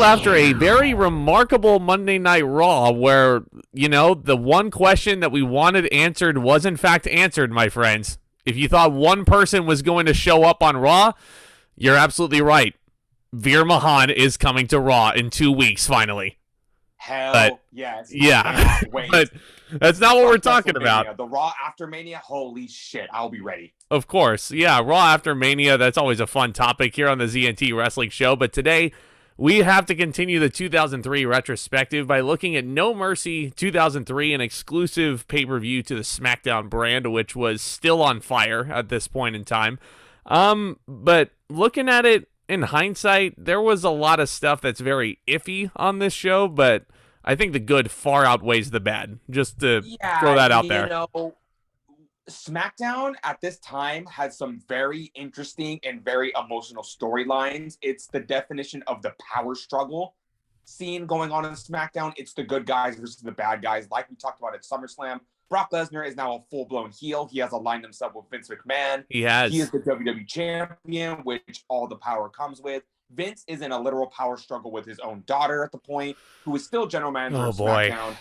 all after a very remarkable Monday Night Raw where, the one question that we wanted answered was in fact answered, my friends. If you thought one person was going to show up on Raw, you're absolutely right. Veer Mahan is coming to Raw in 2 weeks, finally. Hell yes. Yeah. But that's not what we're talking about. The Raw after Mania, holy shit, I'll be ready. Of course. Yeah, Raw after Mania, that's always a fun topic here on the ZNT Wrestling Show. But today, we have to continue the 2003 retrospective by looking at No Mercy 2003, an exclusive pay-per-view to the SmackDown brand, which was still on fire at this point in time. But looking at it in hindsight, there was a lot of stuff that's very iffy on this show, but I think the good far outweighs the bad. Just to throw that out there. SmackDown at this time had some very interesting and very emotional storylines. It's the definition of the power struggle scene going on in SmackDown. It's the good guys versus the bad guys. Like we talked about at SummerSlam, Brock Lesnar is now a full-blown heel. He has aligned himself with Vince McMahon. He has. He is the WWE champion, which all the power comes with. Vince is in a literal power struggle with his own daughter at the point, who is still general manager of SmackDown.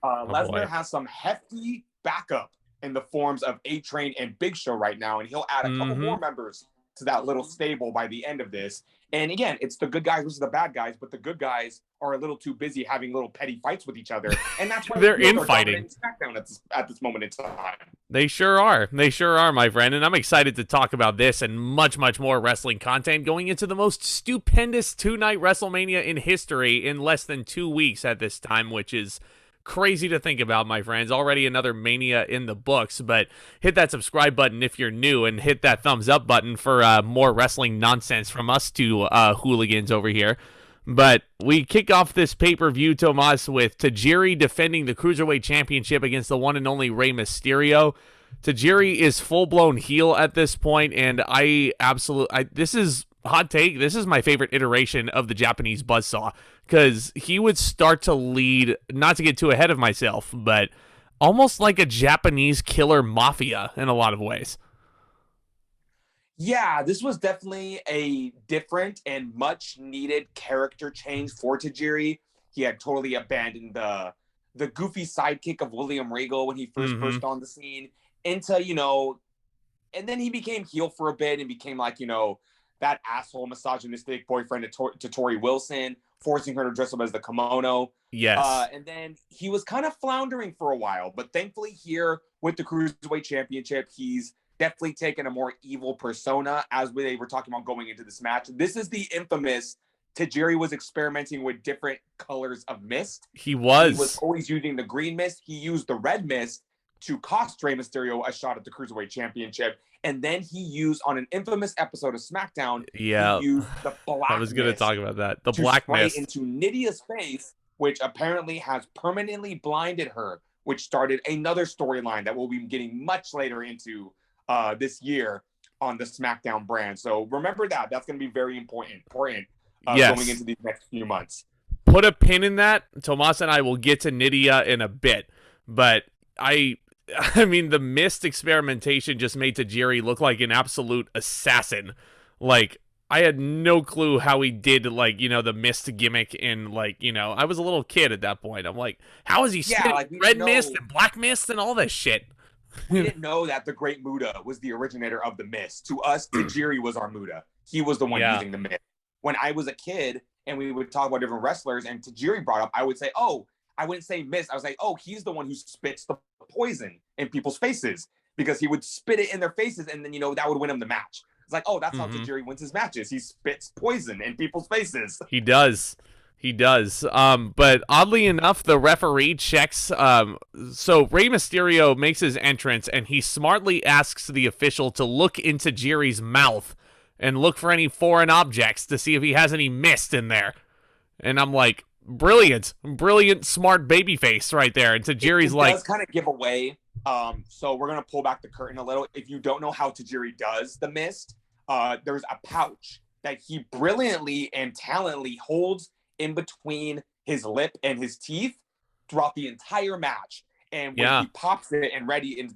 Lesnar has some hefty backup in the forms of A-Train and Big Show right now, and he'll add a couple more members to that little stable by the end of this. And again, it's the good guys versus the bad guys, but the good guys are a little too busy having little petty fights with each other, and that's why they're infighting SmackDown at this moment in time. They sure are. They sure are, my friend. And I'm excited to talk about this and much, much more wrestling content going into the most stupendous two-night WrestleMania in history in less than 2 weeks at this time, which is crazy to think about, my friends. Already another Mania in the books, but hit that subscribe button if you're new and hit that thumbs up button for more wrestling nonsense from us two hooligans over here. But we kick off this pay-per-view, Tomas, with Tajiri defending the Cruiserweight Championship against the one and only Rey Mysterio. Tajiri is full-blown heel at this point, and this is hot take. This is my favorite iteration of the Japanese buzzsaw, because he would start to lead, not to get too ahead of myself, but almost like a Japanese killer mafia in a lot of ways. Yeah, this was definitely a different and much needed character change for Tajiri. He had totally abandoned the goofy sidekick of William Regal when he first burst on the scene into, and then he became heel for a bit and became like, that asshole misogynistic boyfriend to Tori Wilson, forcing her to dress up as the kimono. Yes. And then he was kind of floundering for a while, but thankfully here with the Cruiserweight Championship, he's definitely taken a more evil persona as they were talking about going into this match. This is the infamous Tajiri was experimenting with different colors of mist. He was always using the green mist. He used the red mist to cost Rey Mysterio a shot at the Cruiserweight Championship. And then he used, on an infamous episode of SmackDown, he used the black I was going to talk about that. The to black spray mist into Nydia's face, which apparently has permanently blinded her, which started another storyline that we'll be getting much later into this year on the SmackDown brand. So remember that. That's going to be very important going into these next few months. Put a pin in that. Tomas and I will get to Nydia in a bit. But I mean, the mist experimentation just made Tajiri look like an absolute assassin. Like, I had no clue how he did, the mist gimmick in, I was a little kid at that point. I'm like, how is he spitting red mist and black mist and all this shit? We didn't know that the Great Muta was the originator of the mist. To us, Tajiri was our Muta. He was the one using the mist. When I was a kid and we would talk about different wrestlers and Tajiri brought up, I would say, I wouldn't say mist. I was like, he's the one who spits the poison in people's faces, because he would spit it in their faces and then, that would win him the match. It's like, that's how Tajiri wins his matches. He spits poison in people's faces. He does. But oddly enough, the referee checks. So Rey Mysterio makes his entrance, and he smartly asks the official to look into Tajiri's mouth and look for any foreign objects to see if he has any mist in there. And I'm like, brilliant, smart babyface right there. And Tajiri's like, does kind of give away. So we're gonna pull back the curtain a little. If you don't know how Tajiri does the mist, there's a pouch that he brilliantly and talently holds in between his lip and his teeth throughout the entire match. And when he pops it and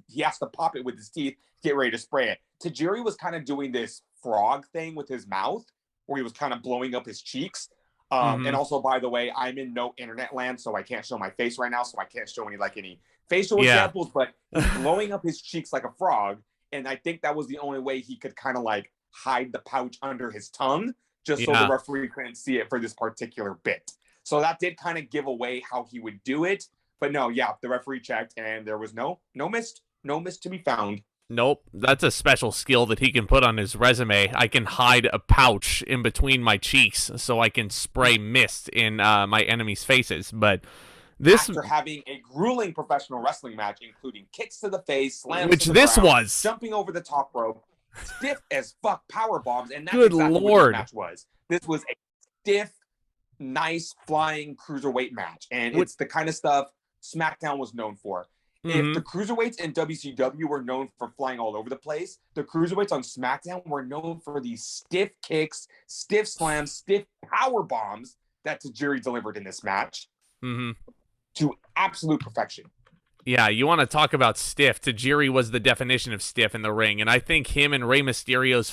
he has to pop it with his teeth, get ready to spray it. Tajiri was kind of doing this frog thing with his mouth, where he was kind of blowing up his cheeks. And also, by the way, I'm in no internet land, so I can't show my face right now, so I can't show any facial examples, but he's blowing up his cheeks like a frog, and I think that was the only way he could kind of like hide the pouch under his tongue, just so the referee couldn't see it for this particular bit. So that did kind of give away how he would do it. But no, the referee checked, and there was no mist to be found. Nope, that's a special skill that he can put on his resume. I can hide a pouch in between my cheeks so I can spray mist in my enemies' faces. But this, after having a grueling professional wrestling match, including kicks to the face, slams which to the this ground, was jumping over the top rope, stiff as fuck power bombs, and that's good exactly lord, what this match was. This was a stiff, nice flying cruiserweight match, and it's the kind of stuff SmackDown was known for. If the Cruiserweights in WCW were known for flying all over the place, the Cruiserweights on SmackDown were known for these stiff kicks, stiff slams, stiff power bombs that Tajiri delivered in this match to absolute perfection. Yeah, you want to talk about stiff. Tajiri was the definition of stiff in the ring, and I think him and Rey Mysterio's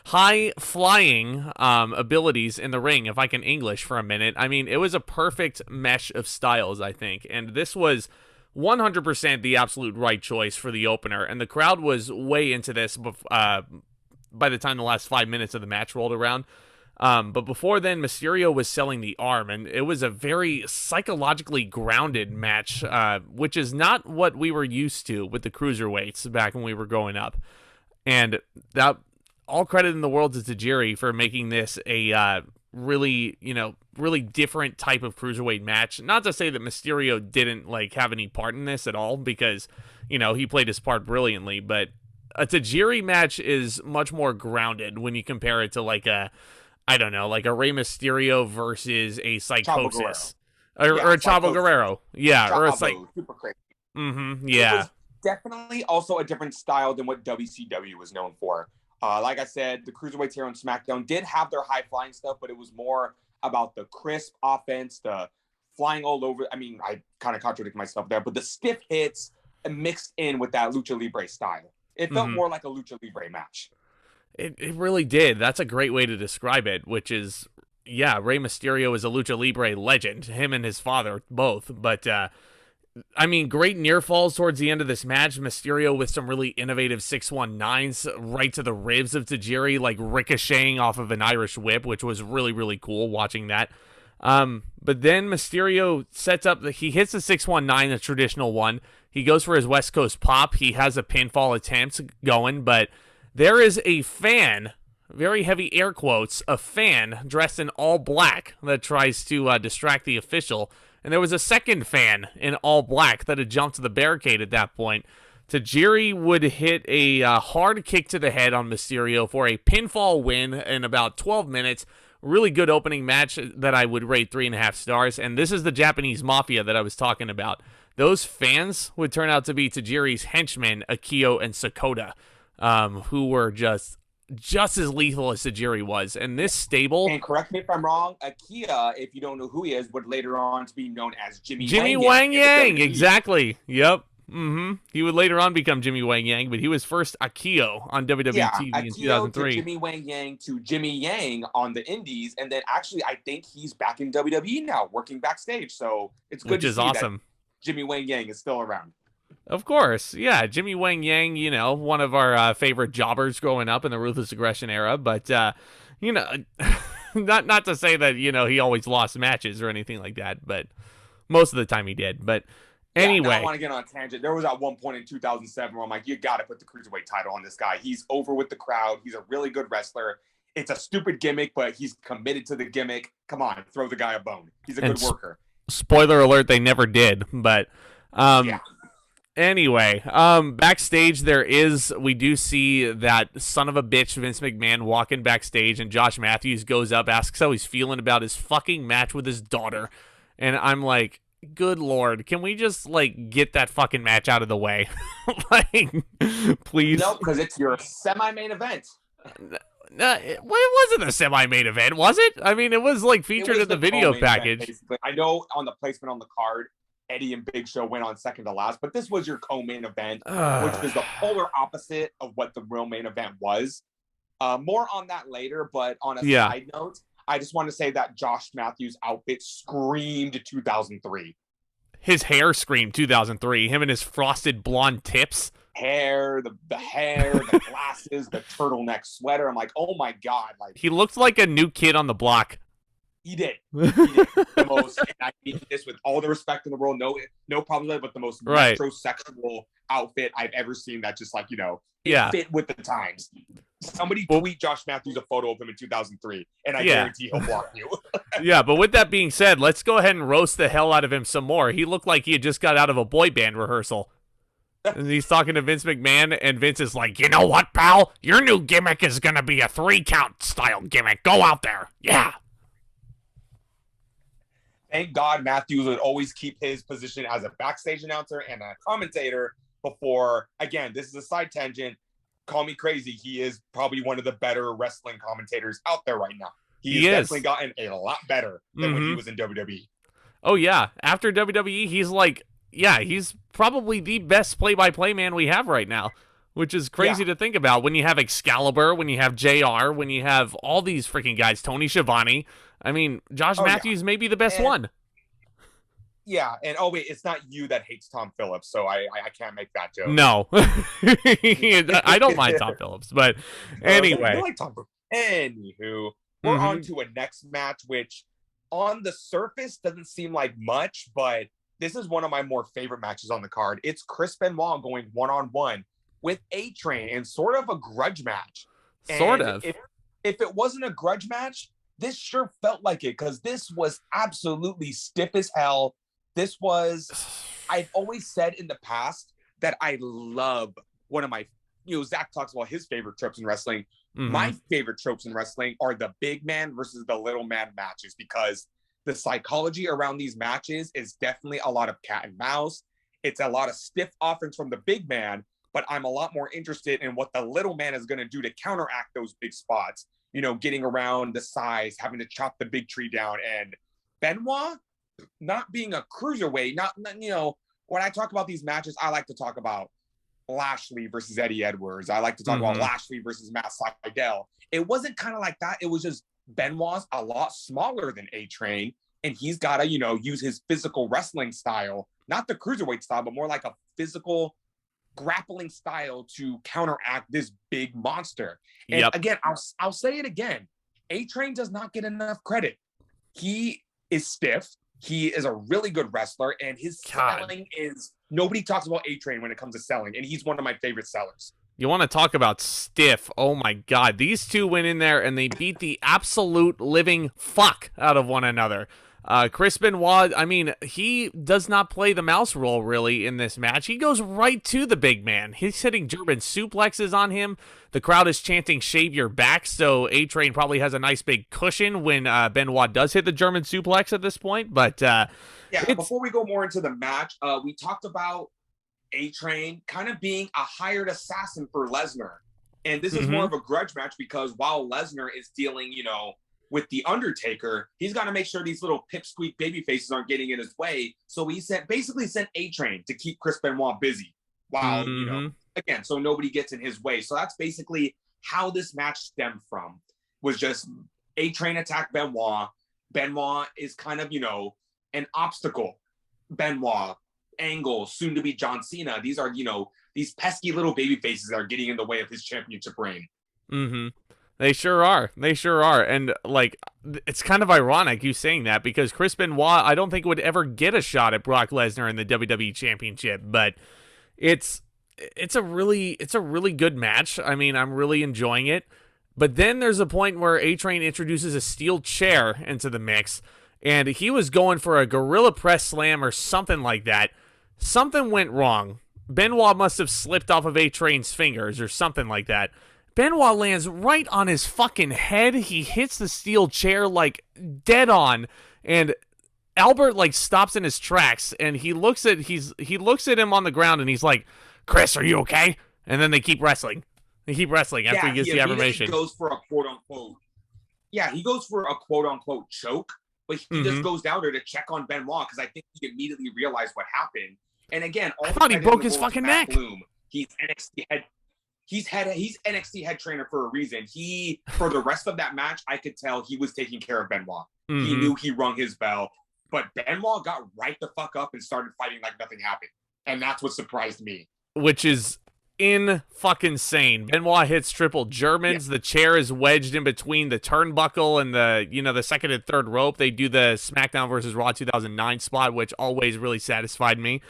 high flying abilities in the ring, if I can English for a minute, I mean, it was a perfect mesh of styles, I think, and this was 100% the absolute right choice for the opener, and the crowd was way into this by the time the last 5 minutes of the match rolled around. But before then, Mysterio was selling the arm, and it was a very psychologically grounded match, which is not what we were used to with the Cruiserweights back when we were growing up. And that, all credit in the world to Tajiri for making this a really different type of Cruiserweight match. Not to say that Mysterio didn't have any part in this at all, because he played his part brilliantly, but a Tajiri match is much more grounded when you compare it to a Rey Mysterio versus a Psychosis. Or a Chavo Guerrero. Yeah, or a super crazy. Yeah. It was definitely also a different style than what WCW was known for. Like I said, the Cruiserweights here on SmackDown did have their high-flying stuff, but it was more about the crisp offense, the flying all over. I mean, I kind of contradict myself there, but the stiff hits mixed in with that Lucha Libre style. It felt more like a Lucha Libre match. It really did. That's a great way to describe it, which is, Rey Mysterio is a Lucha Libre legend, him and his father, both. But, great near falls towards the end of this match. Mysterio with some really innovative 619s right to the ribs of Tajiri, ricocheting off of an Irish whip, which was really, really cool watching that. But then Mysterio sets up, he hits the 619, the traditional one. He goes for his West Coast pop. He has a pinfall attempt going, but there is a fan, very heavy air quotes, a fan dressed in all black that tries to distract the official. And there was a second fan in all black that had jumped to the barricade at that point. Tajiri would hit a hard kick to the head on Mysterio for a pinfall win in about 12 minutes. Really good opening match that I would rate 3.5 stars. And this is the Japanese Mafia that I was talking about. Those fans would turn out to be Tajiri's henchmen, Akio and Sakota. Who were just as lethal as Tajiri was. And this stable... And correct me if I'm wrong, Akio, if you don't know who he is, would later on be known as Jimmy Wang Yang. Exactly. Yep. He would later on become Jimmy Wang Yang, but he was first Akio on WWE TV in 2003. To Jimmy Wang Yang to Jimmy Yang on the Indies, and then actually I think he's back in WWE now, working backstage. So it's good to see awesome. That Jimmy Wang Yang is still around. Of course, yeah, Jimmy Wang Yang, one of our favorite jobbers growing up in the Ruthless Aggression era, but, not to say that, he always lost matches or anything like that, but most of the time he did, but anyway. I don't want to get on a tangent. There was at one point in 2007 where I'm like, you got to put the Cruiserweight title on this guy. He's over with the crowd. He's a really good wrestler. It's a stupid gimmick, but he's committed to the gimmick. Come on, throw the guy a bone. He's a good worker. Spoiler alert, they never did, but, Anyway, backstage we do see that son of a bitch Vince McMahon walking backstage, and Josh Mathews goes up, asks how he's feeling about his fucking match with his daughter, and I'm like, good lord, can we just get that fucking match out of the way? Please. No, because it's your semi-main event. It wasn't a semi-main event, was it? I mean, it was featured in the video package. Event, I know on the placement on the card, Eddie and Big Show went on second to last, but this was your co-main event, which is the polar opposite of what the real main event was. More on that later, but on a side note, I just want to say that Josh Mathews' outfit screamed 2003. His hair screamed 2003. Him and his frosted blonde tips. The hair, the glasses, the turtleneck sweater. I'm like, oh my God. Like, he looked like a new kid on the block. He did. The most, and I mean this with all the respect in the world, no problem with it, but the most metrosexual outfit I've ever seen that just like, it fit with the times. Somebody tweet Josh Mathews a photo of him in 2003, and I guarantee he'll block you. Yeah, but with that being said, let's go ahead and roast the hell out of him some more. He looked like he had just got out of a boy band rehearsal. And he's talking to Vince McMahon, and Vince is like, you know what, pal? Your new gimmick is going to be a 3-count style gimmick. Go out there. Yeah. Thank God Mathews would always keep his position as a backstage announcer and a commentator before, again, this is a side tangent. Call me crazy. He is probably one of the better wrestling commentators out there right now. He's definitely gotten a lot better than when he was in WWE. Oh, yeah. After WWE, he's like, he's probably the best play-by-play man we have right now, which is crazy to think about when you have Excalibur, when you have JR, when you have all these freaking guys, Tony Schiavone. I mean, Josh Mathews may be the best one. Yeah, and wait, it's not you that hates Tom Phillips, so I can't make that joke. No. I don't mind Tom Phillips, but anyway. I like Tom Phillips. Anywho, we're on to a next match, which on the surface doesn't seem like much, but this is one of my more favorite matches on the card. It's Chris Benoit going one-on-one with A-Train in sort of a grudge match. Sort of. If it wasn't a grudge match, this sure felt like it, because this was absolutely stiff as hell. This was, I've always said in the past that I love one of my, Zack talks about his favorite tropes in wrestling. My favorite tropes in wrestling are the big man versus the little man matches, because the psychology around these matches is definitely a lot of cat and mouse. It's a lot of stiff offense from the big man, but I'm a lot more interested in what the little man is going to do to counteract those big spots. Getting around the size, having to chop the big tree down. And Benoit, not being a cruiserweight, not when I talk about these matches, I like to talk about Lashley versus Eddie Edwards. I like to talk about Lashley versus Matt Sydal. It wasn't kind of like that. It was just Benoit's a lot smaller than A-Train, and he's got to, use his physical wrestling style, not the cruiserweight style, but more like a physical grappling style to counteract this big monster. And again, I'll say it again. A-Train does not get enough credit. He is stiff. He is a really good wrestler, and his selling is, nobody talks about A-Train when it comes to selling, and he's one of my favorite sellers. You want to talk about stiff? Oh my God. These two went in there and they beat the absolute living fuck out of one another. Chris Benoit, I mean, he does not play the mouse role really in this match. He goes right to the big man. He's hitting German suplexes on him. The crowd is chanting, shave your back, so A-Train probably has a nice big cushion when Benoit does hit the German suplex at this point. But before we go more into the match, we talked about A-Train kind of being a hired assassin for Lesnar. And this is more of a grudge match because while Lesnar is dealing, with the Undertaker, he's got to make sure these little pipsqueak baby faces aren't getting in his way. So he basically sent A-Train to keep Chris Benoit busy while, again, so nobody gets in his way. So that's basically how this match stemmed from, was just A-Train attack Benoit. Benoit is kind of, an obstacle. Benoit, Angle, soon to be John Cena. These are, these pesky little baby faces that are getting in the way of his championship reign. They sure are. They sure are. And, it's kind of ironic you saying that because Chris Benoit, I don't think would ever get a shot at Brock Lesnar in the WWE Championship, but it's a really good match. I mean, I'm really enjoying it. But then there's a point where A-Train introduces a steel chair into the mix, and he was going for a gorilla press slam or something like that. Something went wrong. Benoit must have slipped off of A-Train's fingers or something like that. Benoit lands right on his fucking head. He hits the steel chair dead on, and Albert stops in his tracks and he looks at him on the ground and he's like, "Chris, are you okay?" And then they keep wrestling. They keep wrestling after he gets the affirmation. He goes for a quote unquote choke, but he just goes down there to check on Benoit because I think he immediately realized what happened. And again, I thought he broke his fucking neck. He's NXT head. he's NXT head trainer for a reason. For the rest of that match, I could tell he was taking care of Benoit. Mm-hmm. He knew he rung his bell, but Benoit got right the fuck up and started fighting like nothing happened. And that's what surprised me. Which is in-fucking-sane. Benoit hits triple Germans. Yeah. The chair is wedged in between the turnbuckle and the second and third rope. They do the SmackDown versus Raw 2009 spot, which always really satisfied me.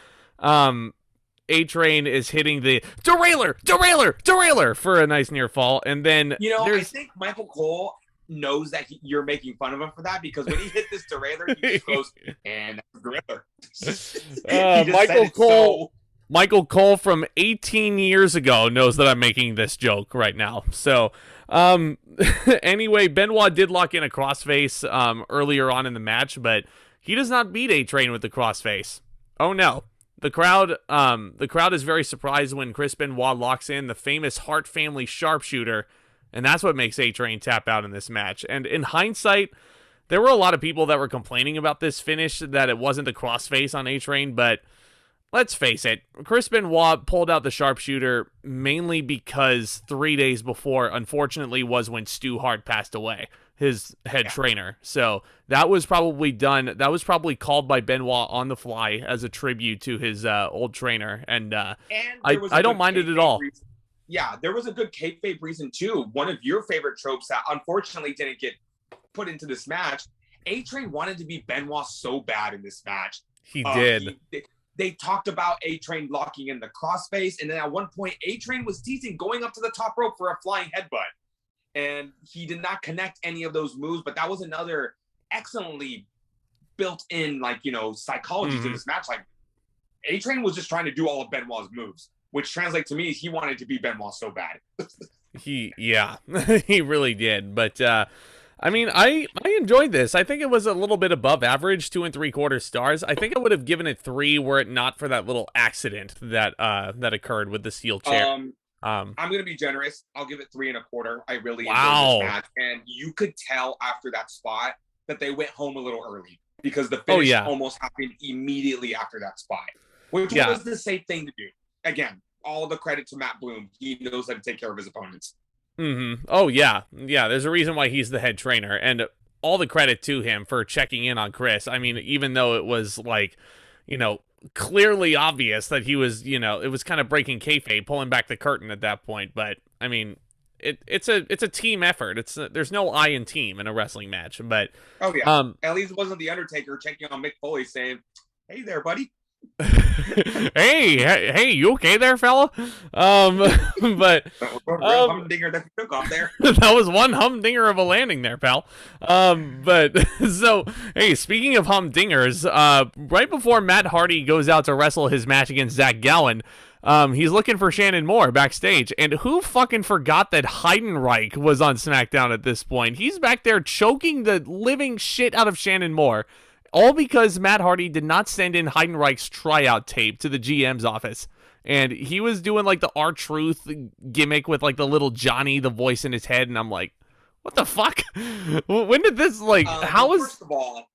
A-Train is hitting the derailleur for a nice near fall. And then I think Michael Cole knows that you're making fun of him for that, because when he hit this derailleur, he just goes, and derailleur. Michael Cole from 18 years ago knows that I'm making this joke right now. So, anyway, Benoit did lock in a crossface earlier on in the match, but he does not beat A-Train with the crossface. Oh no. The crowd is very surprised when Chris Benoit locks in the famous Hart family sharpshooter, and that's what makes A-Train tap out in this match. And in hindsight, there were a lot of people that were complaining about this finish, that it wasn't the crossface on A-Train, but let's face it, Chris Benoit pulled out the sharpshooter mainly because 3 days before, unfortunately, was when Stu Hart passed away, his head trainer. So that was probably called by Benoit on the fly as a tribute to his old trainer. And I don't mind it at all. Yeah, there was a good kayfabe reason too. One of your favorite tropes that unfortunately didn't get put into this match. A-Train wanted to be Benoit so bad in this match. He did. They talked about A-Train locking in the crossface, and then at one point, A-Train was teasing going up to the top rope for a flying headbutt. And he did not connect any of those moves, but that was another excellently built-in, psychology to this match. Like, A-Train was just trying to do all of Benoit's moves, which translates to me, he wanted to be Benoit so bad. He really did. But, I enjoyed this. I think it was a little bit above average, 2 3/4 stars. I think I would have given it 3 were it not for that little accident that occurred with the steel chair. I'm going to be generous. I'll give it 3 1/4. I really enjoyed this match. And you could tell after that spot that they went home a little early, because the finish almost happened immediately after that spot, which was the safe thing to do. Again, all the credit to Matt Bloom. He knows how to take care of his opponents. Mm-hmm. Oh, yeah. Yeah, there's a reason why he's the head trainer, and all the credit to him for checking in on Chris. I mean, even though it was clearly obvious that he was, it was kind of breaking kayfabe, pulling back the curtain at that point. But I mean, it's a team effort. There's no I in team in a wrestling match. But at least it wasn't the Undertaker checking on Mick Foley saying, "Hey there, buddy." hey, you okay there, fella? But humdinger that you took off there. That was one humdinger of a landing there, pal. But so, hey, speaking of humdingers, right before Matt Hardy goes out to wrestle his match against Zack Gowen, he's looking for Shannon Moore backstage, and who fucking forgot that Heidenreich was on SmackDown at this point? He's back there choking the living shit out of Shannon Moore. All because Matt Hardy did not send in Heidenreich's tryout tape to the GM's office. And he was doing the R-Truth gimmick with the little Johnny, the voice in his head. And I'm like, what the fuck? When did this how was... First of all,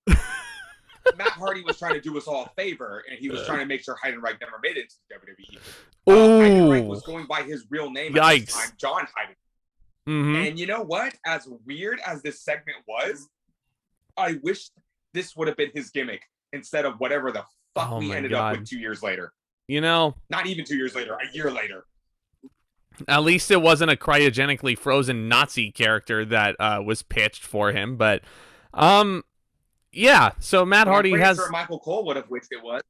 Matt Hardy was trying to do us all a favor, and he was trying to make sure Heidenreich never made it to WWE. Heidenreich was going by his real name at this time, John Heidenreich. Mm-hmm. And you know what? As weird as this segment was, I wish this would have been his gimmick instead of whatever the fuck we ended up with 2 years later. Not even 2 years later, a year later. At least it wasn't a cryogenically frozen Nazi character that was pitched for him. But, so Matt Hardy has... Sure Michael Cole would have wished it was.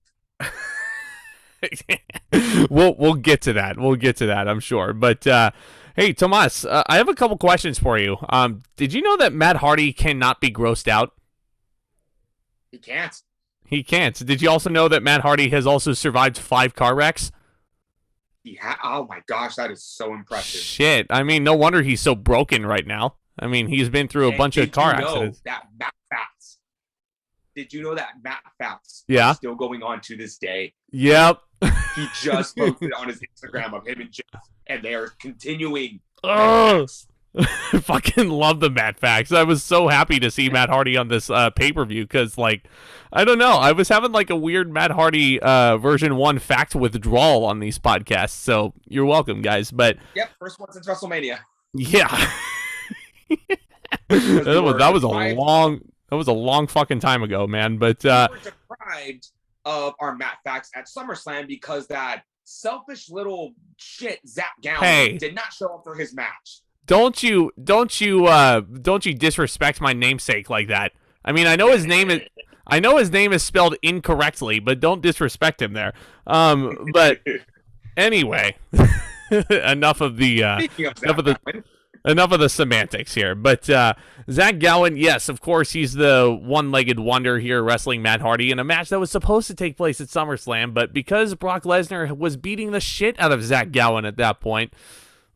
We'll get to that. I'm sure. But, hey, Tomas, I have a couple questions for you. Did you know that Matt Hardy cannot be grossed out? He can't. Did you also know that Matt Hardy has also survived 5 car wrecks? Oh my gosh, that is so impressive. Shit. I mean, no wonder he's so broken right now. I mean, he's been through a bunch of car accidents. Did you know that Matt Fouts is still going on to this day? Yep. He just posted on his Instagram of him and Jeff, and they are continuing. I fucking love the Matt facts. I was so happy to see Matt Hardy on this pay-per-view because, like, I don't know. I was having, like, a weird Matt Hardy version 1 fact withdrawal on these podcasts, so you're welcome, guys. But yep, first one since WrestleMania. Yeah. that was a long fucking time ago, man. But we were deprived of our Matt facts at SummerSlam because that selfish little shit Zack Gowen did not show up for his match. Don't you disrespect my namesake like that. I mean, I know his name is spelled incorrectly, but don't disrespect him there. But anyway, enough of the semantics here. But Zack Gowen, yes, of course, he's the one-legged wonder here wrestling Matt Hardy in a match that was supposed to take place at SummerSlam, but because Brock Lesnar was beating the shit out of Zack Gowen at that point,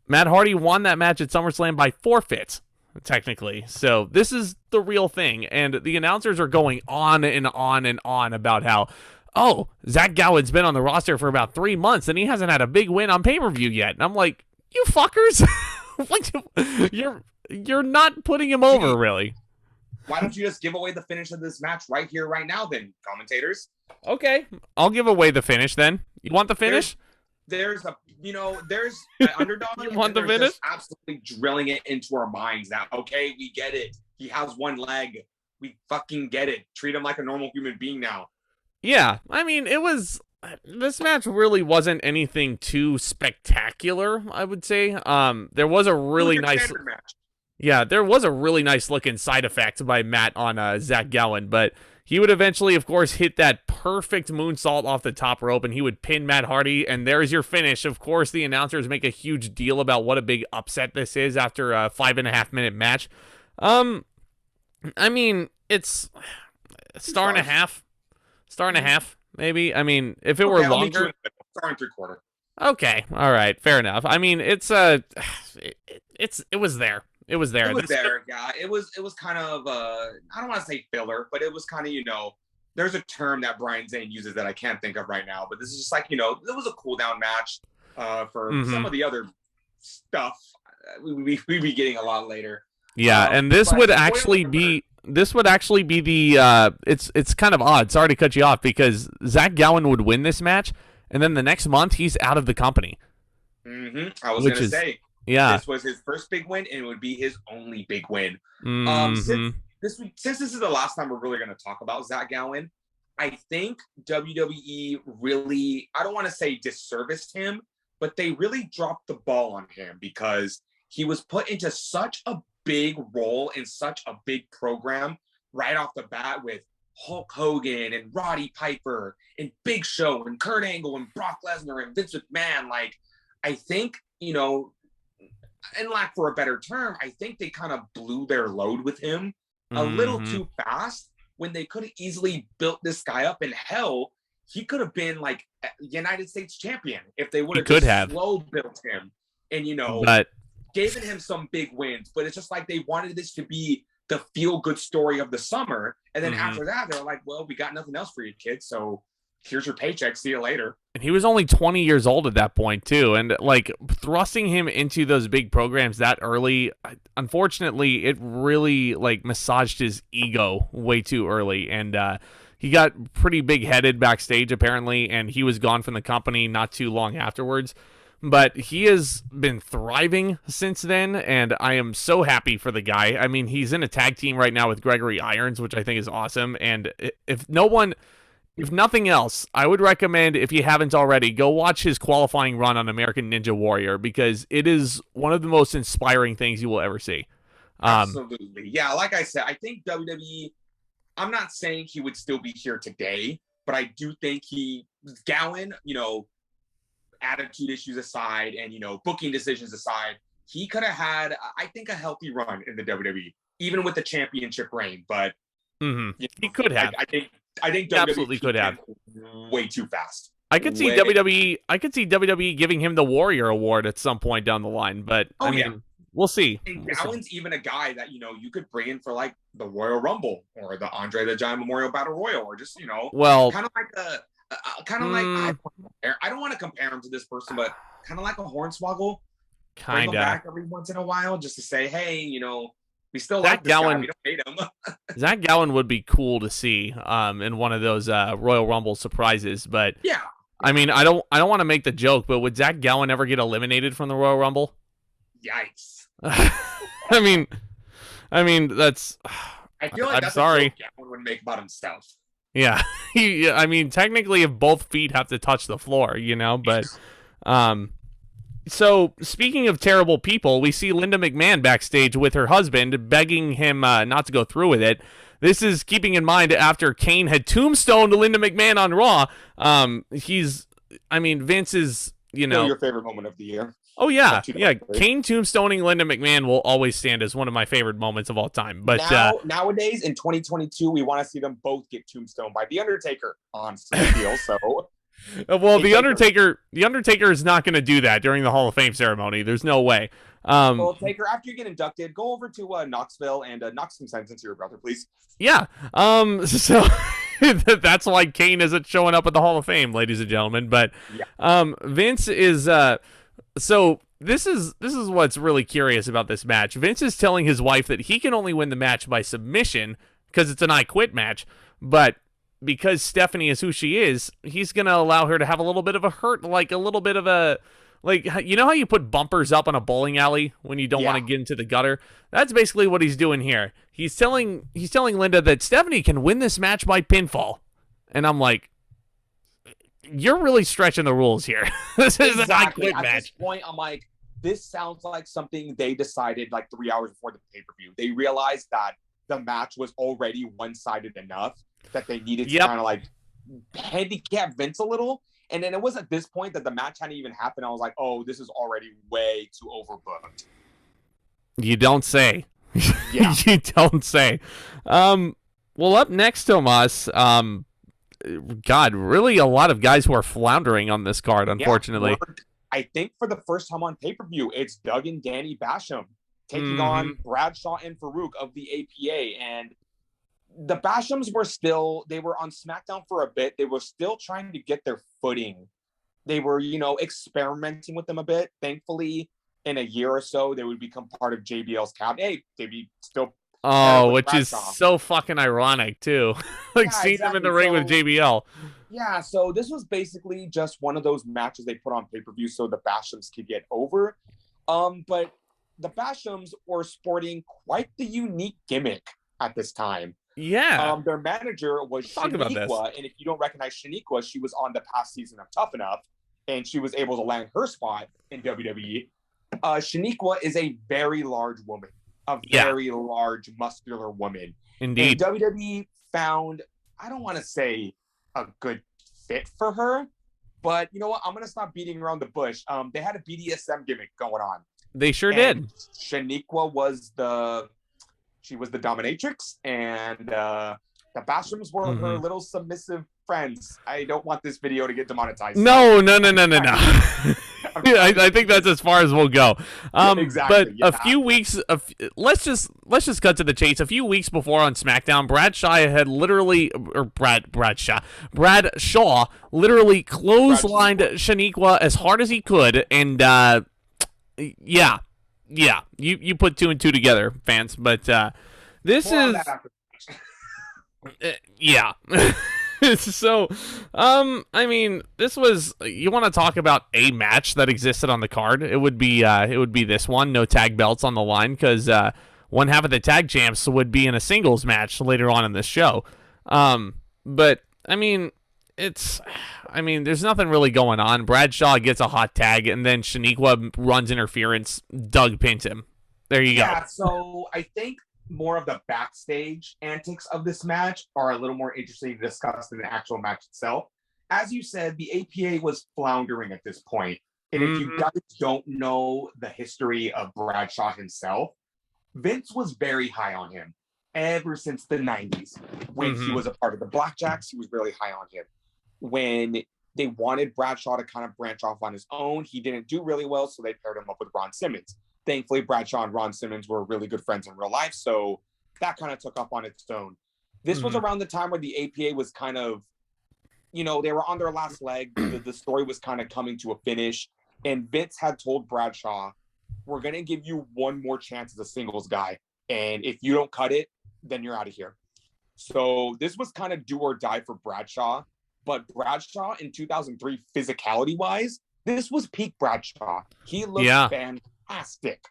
Matt Hardy won that match at SummerSlam by forfeit, technically. So this is the real thing, and the announcers are going on and on and on about how, oh, Zack Gowen's been on the roster for about 3 months, and he hasn't had a big win on pay-per-view yet. And I'm like, you fuckers. You're not putting him over, really. Why don't you just give away the finish of this match right here, right now, then, commentators? Okay, I'll give away the finish then. You want the finish? There's an underdog. You want the finish? Absolutely drilling it into our minds that, okay, we get it. He has one leg. We fucking get it. Treat him like a normal human being now. Yeah, I mean, this match really wasn't anything too spectacular, I would say. There was a really nice match. Yeah, there was a really nice looking side effect by Matt on Zack Gowen, but he would eventually, of course, hit that perfect moonsault off the top rope, and he would pin Matt Hardy, and there's your finish. Of course, the announcers make a huge deal about what a big upset this is after a 5.5-minute match. I mean, it's a star and a half. Star and a half, maybe. I mean, if it were longer. Star and 3/4. Okay, all right, fair enough. I mean, it was there. It was there. Yeah. It was kind of I don't want to say filler, but it was kind of, there's a term that Brian Zane uses that I can't think of right now, but this is just like, it was a cool down match for some of the other stuff we be getting a lot later. Yeah, and this would actually be the it's kind of odd. Sorry to cut you off, because Zack Gowen would win this match, and then the next month he's out of the company. I was gonna say. Yeah, this was his first big win, and it would be his only big win. Since this is the last time we're really going to talk about Zack Gowen, I think WWE really, I don't want to say disserviced him, but they really dropped the ball on him because he was put into such a big role in such a big program right off the bat with Hulk Hogan and Roddy Piper and Big Show and Kurt Angle and Brock Lesnar and Vince McMahon. Like, I think, and lack for a better term, I think they kind of blew their load with him a little too fast when they could have easily built this guy up. And hell, he could have been like United States champion if they would have just slow built him and, given him some big wins. But it's just like they wanted this to be the feel-good story of the summer. And then after that, they're like, well, we got nothing else for you, kid. So here's your paycheck. See you later. And he was only 20 years old at that point, too. And, like, thrusting him into those big programs that early, unfortunately, it really, like, massaged his ego way too early. And he got pretty big-headed backstage, apparently, and he was gone from the company not too long afterwards. But he has been thriving since then, and I am so happy for the guy. I mean, he's in a tag team right now with Gregory Irons, which I think is awesome. And if nothing else, I would recommend, if you haven't already, go watch his qualifying run on American Ninja Warrior, because it is one of the most inspiring things you will ever see. Absolutely. Yeah, like I said, I think WWE, I'm not saying he would still be here today, but I do think Gowen, attitude issues aside and, booking decisions aside, he could have had, I think, a healthy run in the WWE, even with the championship reign. But he could have. I think WWE absolutely could have way too fast. I could see WWE giving him the Warrior Award at some point down the line, but I mean, we'll see. And Gowen's even a guy that you could bring in for like the Royal Rumble or the Andre the Giant Memorial Battle Royal, or just kind of like I don't want to compare him to this person, but kind of like a Hornswoggle. bring him back every once in a while just to say, hey, we still Zach like this guy. We don't hate him. Zach Gowen would be cool to see in one of those Royal Rumble surprises, but yeah. I mean, I don't want to make the joke, but would Zach Gowen ever get eliminated from the Royal Rumble? Yikes. I mean that's. I feel like I'm that's sorry. a joke Gowen would make about himself. Yeah, I mean, technically, if both feet have to touch the floor, but So, speaking of terrible people, we see Linda McMahon backstage with her husband, begging him not to go through with it. This is keeping in mind after Kane had tombstoned Linda McMahon on Raw. Vince is, Still your favorite moment of the year. Oh, yeah. Yeah, Kane tombstoning Linda McMahon will always stand as one of my favorite moments of all time. But nowadays, in 2022, we want to see them both get tombstoned by The Undertaker on SmackDown, so... Well, The Undertaker is not going to do that during the Hall of Fame ceremony. There's no way. Well, Taker, after you get inducted, go over to Knoxville and knock some sense into your brother, please. Yeah. So that's why Kane isn't showing up at the Hall of Fame, ladies and gentlemen. But Vince is. So this is what's really curious about this match. Vince is telling his wife that he can only win the match by submission because it's an I Quit match, but because Stephanie is who she is, he's going to allow her to have a little bit of a hurt, like a little bit of a, like, you know how you put bumpers up on a bowling alley when you don't want to get into the gutter? That's basically what he's doing here. He's telling Linda that Stephanie can win this match by pinfall. And I'm like, you're really stretching the rules here. This is an I Quit match. At this point, I'm like, this sounds like something they decided like 3 hours before the pay-per-view. They realized that the match was already one-sided enough that they needed to kind of like handicap Vince a little. And then it was at this point that the match hadn't even happened. I was like, oh, this is already way too overbooked. You don't say. Yeah. You don't say. Well, up next, Tomas, God, really a lot of guys who are floundering on this card, unfortunately. Yeah, I think for the first time on pay-per-view, it's Doug and Danny Basham taking on Bradshaw and Farouk of the APA. And the Bashams they were on SmackDown for a bit. They were still trying to get their footing. They were, experimenting with them a bit. Thankfully, in a year or so, they would become part of JBL's cabinet. Hey, they'd be still. Oh, which is so fucking ironic, too. Seeing them in the ring with JBL. Yeah, so this was basically just one of those matches they put on pay-per-view so the Bashams could get over. But the Bashams were sporting quite the unique gimmick at this time. Yeah. Their manager was Shaniqua, and if you don't recognize Shaniqua, she was on the past season of Tough Enough, and she was able to land her spot in WWE. Shaniqua is a very large woman, very large, muscular woman. Indeed. And WWE found, I don't want to say a good fit for her, but you know what? I'm going to stop beating around the bush. They had a BDSM gimmick going on. They sure did. Shaniqua was the dominatrix, and the Bashams were her little submissive friends. I don't want this video to get demonetized. No. I think that's as far as we'll go. Exactly. But a few weeks, let's just cut to the chase. A few weeks before on SmackDown, Bradshaw literally clotheslined Shaniqua as hard as he could, and you put two and two together, fans. But this is So, this was, you want to talk about a match that existed on the card, it would be this one, no tag belts on the line, because one half of the tag champs would be in a singles match later on in this show. But, there's nothing really going on. Bradshaw gets a hot tag, and then Shaniqua runs interference, Doug pins him. There you go. Yeah, so I think more of the backstage antics of this match are a little more interesting to discuss than the actual match itself. As you said, the APA was floundering at this point. And if you guys don't know the history of Bradshaw himself, Vince was very high on him ever since the 90s. When he was a part of the Blackjacks, he was really high on him. When they wanted Bradshaw to kind of branch off on his own, he didn't do really well, so they paired him up with Ron Simmons. Thankfully, Bradshaw and Ron Simmons were really good friends in real life, so that kind of took up on its own. This was around the time where the APA was kind of, they were on their last leg. The story was kind of coming to a finish, and Vince had told Bradshaw we're going to give you one more chance as a singles guy. And if you don't cut it, then you're out of here. So this was kind of do or die for Bradshaw. But Bradshaw in 2003, physicality-wise, this was peak Bradshaw. He looked fantastic.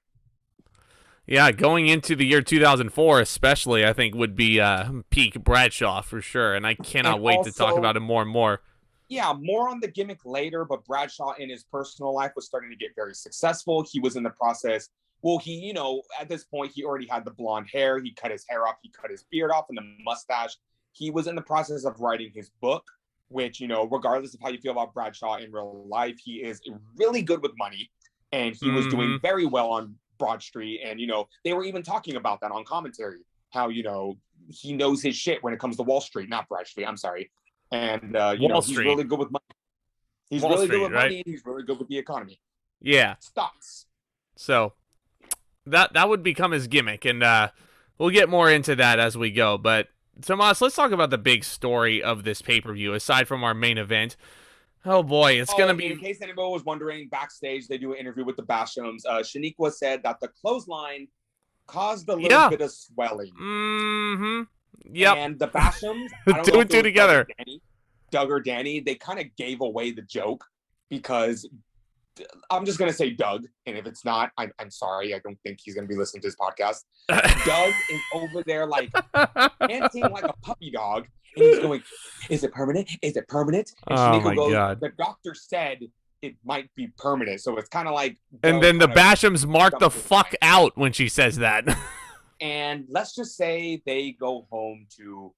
Yeah, going into the year 2004 especially, I think would be peak Bradshaw for sure. And I cannot wait to talk about him more and more. Yeah, more on the gimmick later, but Bradshaw in his personal life was starting to get very successful. He was in the process. Well, he, you know, at this point, he already had the blonde hair. He cut his hair off. He cut his beard off and the mustache. He was in the process of writing his book, which, you know, regardless of how you feel about Bradshaw in real life, he is really good with money. And he was doing very well on Broad Street. And, you know, they were even talking about that on commentary, how, you know, he knows his shit when it comes to Wall Street, not Broad Street. I'm sorry. And, you know, he's really good with money. He's really good with money. And he's really good with the economy. Yeah. Stocks. So that would become his gimmick. And we'll get more into that as we go. But, Tomas, let's talk about the big story of this pay-per-view, aside from our main event. Oh, boy, it's going to be... In case anybody was wondering, backstage, they do an interview with the Bashams. Shaniqua said that the clothesline caused a little bit of swelling. Mm-hmm. Yep. And the Bashams, two and two together. Doug or Danny, they kind of gave away the joke because I'm just going to say Doug. And if it's not, I'm sorry. I don't think he's going to be listening to this podcast. Doug is over there like panting like a puppy dog. And he's going, is it permanent? Is it permanent? And Shaniqua goes, God. The doctor said it might be permanent. So it's kind of like... And then the Bashams mark the fuck out when she says that. And let's just say they go home to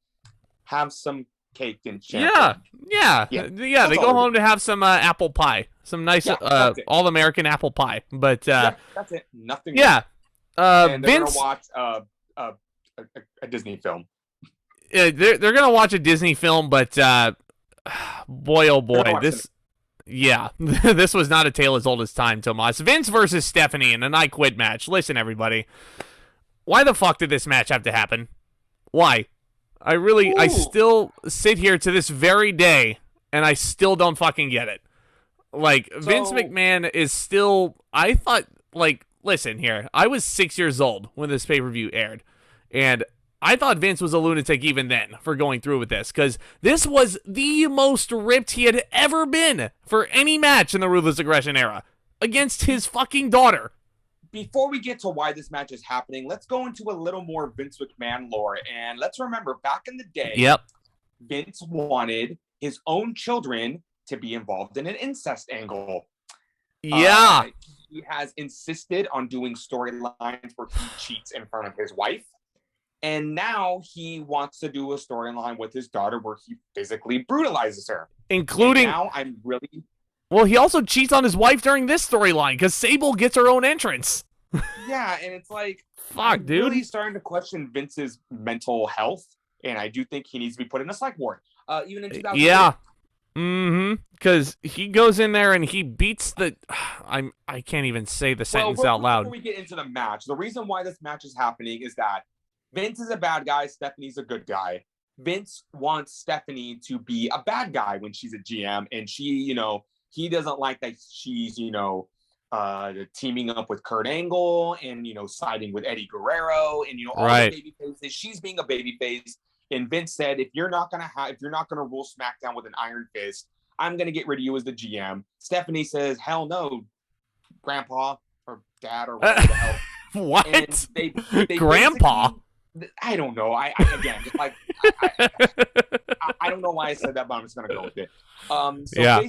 have some cake and champagne. Yeah. They go home to have some apple pie. Some nice all-American apple pie. But that's it. Nothing else. And they're going to watch a Disney film. They're gonna watch a Disney film, but boy, oh boy, this was not a tale as old as time, Tomas. Vince versus Stephanie in an I Quit match. Listen, everybody, why the fuck did this match have to happen? Why? I still sit here to this very day, and I still don't fucking get it. Like, Vince McMahon is still... I thought, like, listen here, I was 6 years old when this pay-per-view aired, and I thought Vince was a lunatic even then for going through with this, because this was the most ripped he had ever been for any match in the Ruthless Aggression era against his fucking daughter. Before we get to why this match is happening, let's go into a little more Vince McMahon lore. And let's remember, back in the day, Vince wanted his own children to be involved in an incest angle. Yeah. He has insisted on doing storylines where he cheats in front of his wife. And now he wants to do a storyline with his daughter where he physically brutalizes her. Including... And now I'm really... Well, he also cheats on his wife during this storyline because Sable gets her own entrance. Yeah, and it's like... Fuck, dude. I'm really starting to question Vince's mental health. And I do think he needs to be put in a psych ward. Even in 2000. Yeah. Because he goes in there and he beats the... I can't even say the sentence out loud. Before we get into the match, the reason why this match is happening is that Vince is a bad guy. Stephanie's a good guy. Vince wants Stephanie to be a bad guy when she's a GM. And she, you know, he doesn't like that she's, you know, teaming up with Kurt Angle and, you know, siding with Eddie Guerrero and, you know, all the baby faces. She's being a baby face. And Vince said, if you're not going to rule SmackDown with an iron fist, I'm going to get rid of you as the GM. Stephanie says, hell no, Grandpa or Dad or whatever the hell. What? And they Grandpa? I don't know. I don't know why I said that, but I'm just gonna go with it.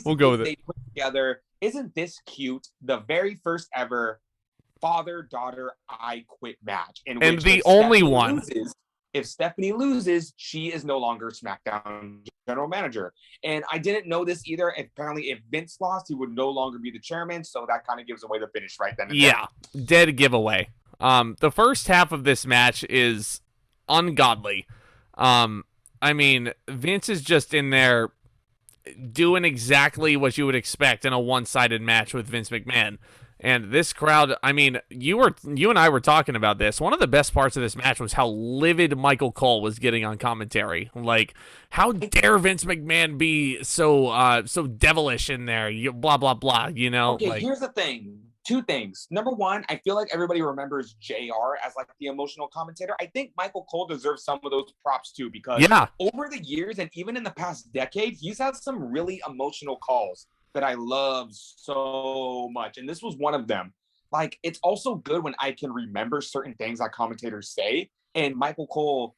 We'll go with it. They put together, isn't this cute? The very first ever father-daughter I Quit match, and the only one. If Stephanie loses, she is no longer SmackDown general manager. And I didn't know this either. Apparently, if Vince lost, he would no longer be the chairman. So that kind of gives away the finish right then. Dead giveaway. The first half of this match is ungodly. I mean, Vince is just in there doing exactly what you would expect in a one-sided match with Vince McMahon. And this crowd, I mean, you and I were talking about this. One of the best parts of this match was how livid Michael Cole was getting on commentary. Like, how dare Vince McMahon be so devilish in there? Blah blah blah. You know. Okay, here's the thing. two things. Number one, I feel like everybody remembers JR as like the emotional commentator. I think Michael Cole deserves some of those props too, because over the years and even in the past decade, he's had some really emotional calls that I love so much. And this was one of them. Like, it's also good when I can remember certain things that commentators say. And Michael Cole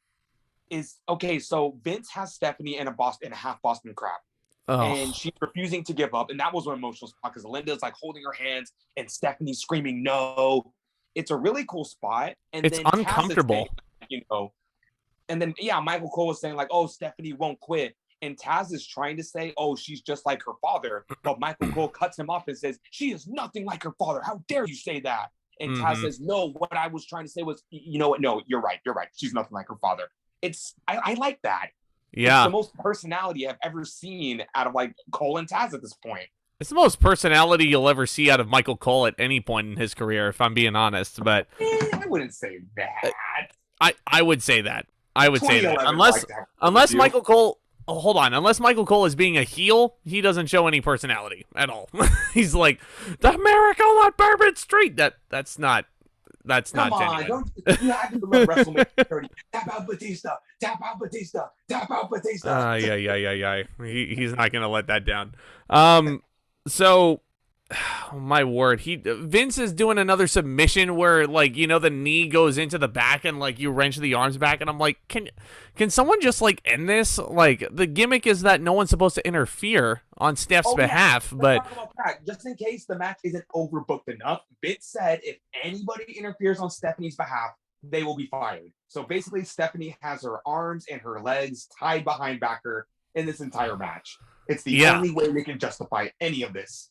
is, okay, so Vince has Stephanie in a half Boston crab. And she's refusing to give up. And that was an emotional spot because Linda's like holding her hands and Stephanie's screaming, no. It's a really cool spot. And it's then uncomfortable. Saying, and then, Michael Cole was saying like, oh, Stephanie won't quit. And Taz is trying to say, oh, she's just like her father. But Michael Cole cuts him off and says, she is nothing like her father. How dare you say that? And Taz says, no, what I was trying to say was, you know what? No, you're right. She's nothing like her father. I like that. Yeah. It's the most personality I've ever seen out of like Cole and Taz at this point. It's the most personality you'll ever see out of Michael Cole at any point in his career, if I'm being honest. But I wouldn't say that. I would say that. I would say that. Unless Michael Cole... Oh, hold on. Unless Michael Cole is being a heel, he doesn't show any personality at all. He's like, the miracle on Bourbon Street. That's not genuine. You have to remember WrestleMania 30. Tap out Batista. Tap out Batista. Tap out Batista. Yeah. He's not gonna let that down. So, oh, my word, Vince is doing another submission where, like, the knee goes into the back and like you wrench the arms back, and I'm like, can someone just like end this? Like, the gimmick is that no one's supposed to interfere on Steph's behalf, but just in case the match isn't overbooked enough, Vince said if anybody interferes on Stephanie's behalf, they will be fired. So basically, Stephanie has her arms and her legs tied behind backer in this entire match. It's the only way they can justify any of this.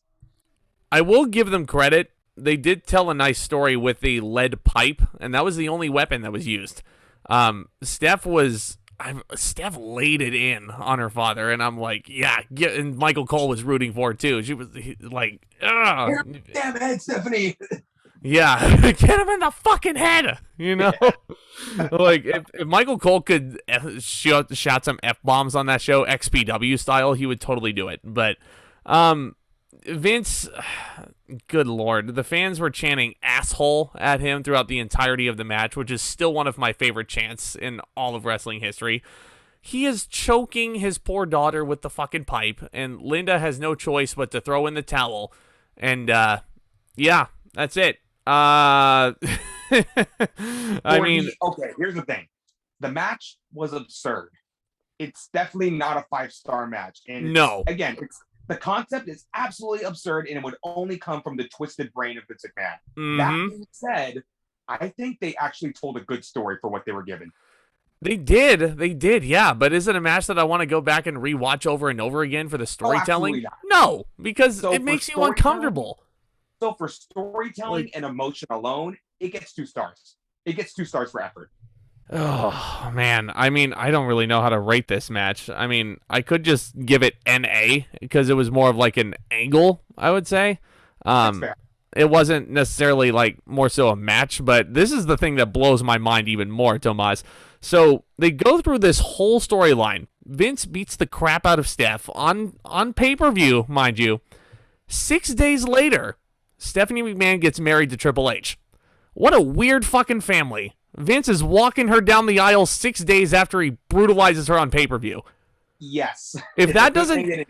I will give them credit. They did tell a nice story with the lead pipe, and that was the only weapon that was used. Steph laid it in on her father, and I'm like, and Michael Cole was rooting for it too. She was like, damn it, Stephanie. Yeah, get him in the fucking head, Like, if Michael Cole could shout some F-bombs on that show, XPW style, he would totally do it. But, Vince, good lord, the fans were chanting asshole at him throughout the entirety of the match, which is still one of my favorite chants in all of wrestling history. He is choking his poor daughter with the fucking pipe, and Linda has no choice but to throw in the towel. And, that's it. I mean... Okay, here's the thing. The match was absurd. It's definitely not a 5-star match. And no. Again, the concept is absolutely absurd, and it would only come from the twisted brain of Vince McMahon. That being said, I think they actually told a good story for what they were given. They did, yeah. But is it a match that I want to go back and rewatch over and over again for the storytelling? No, because it makes you uncomfortable. So for storytelling and emotion alone, it gets 2 stars. It gets 2 stars for effort. Oh, man. I mean, I don't really know how to rate this match. I mean, I could just give it an A because it was more of like an angle, I would say. That's fair. It wasn't necessarily like more so a match, but this is the thing that blows my mind even more, Tomas. So they go through this whole storyline. Vince beats the crap out of Steph on pay-per-view, mind you. 6 days later, Stephanie McMahon gets married to Triple H. What a weird fucking family. Vince is walking her down the aisle 6 days after he brutalizes her on pay-per-view. Yes. If that doesn't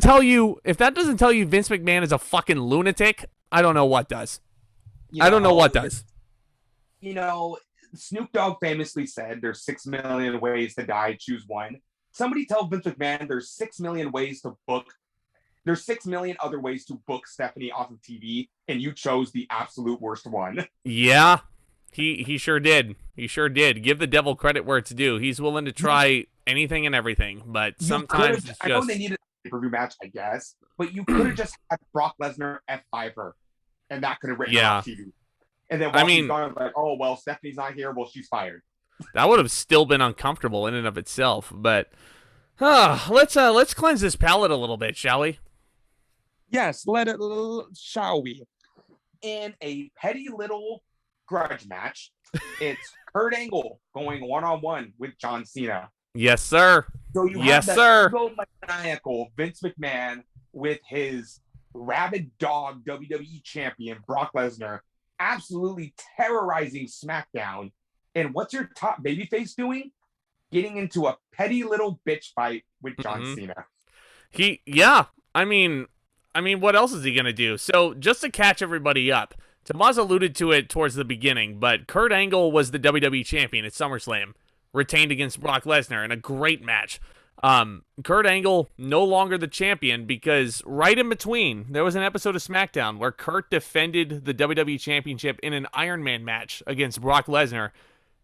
tell you Vince McMahon is a fucking lunatic, I don't know what does. I don't know what does. Snoop Dogg famously said there's 6 million ways to die, choose one. Somebody tell Vince McMahon there's 6 million ways to book. There's 6 million other ways to book Stephanie off of TV, and you chose the absolute worst one. Yeah, he sure did. He sure did. Give the devil credit where it's due. He's willing to try anything and everything, but sometimes it's just... I know they needed a pay-per-view match, I guess, but you could have just had Brock Lesnar F5 her, and that could have written her off TV. And then she's gone, like, oh, well, Stephanie's not here. Well, she's fired. That would have still been uncomfortable in and of itself, but let's cleanse this palate a little bit, shall we? Yes, shall we? In a petty little grudge match, it's Kurt Angle going one-on-one with John Cena. Yes, sir. So you have that maniacal Vince McMahon with his rabid dog WWE champion Brock Lesnar absolutely terrorizing SmackDown. And what's your top babyface doing? Getting into a petty little bitch fight with John Cena. I mean, what else is he gonna do? So just to catch everybody up, Tomas alluded to it towards the beginning, but Kurt Angle was the WWE champion at SummerSlam, retained against Brock Lesnar in a great match. Kurt Angle no longer the champion because right in between, there was an episode of SmackDown where Kurt defended the WWE Championship in an Iron Man match against Brock Lesnar,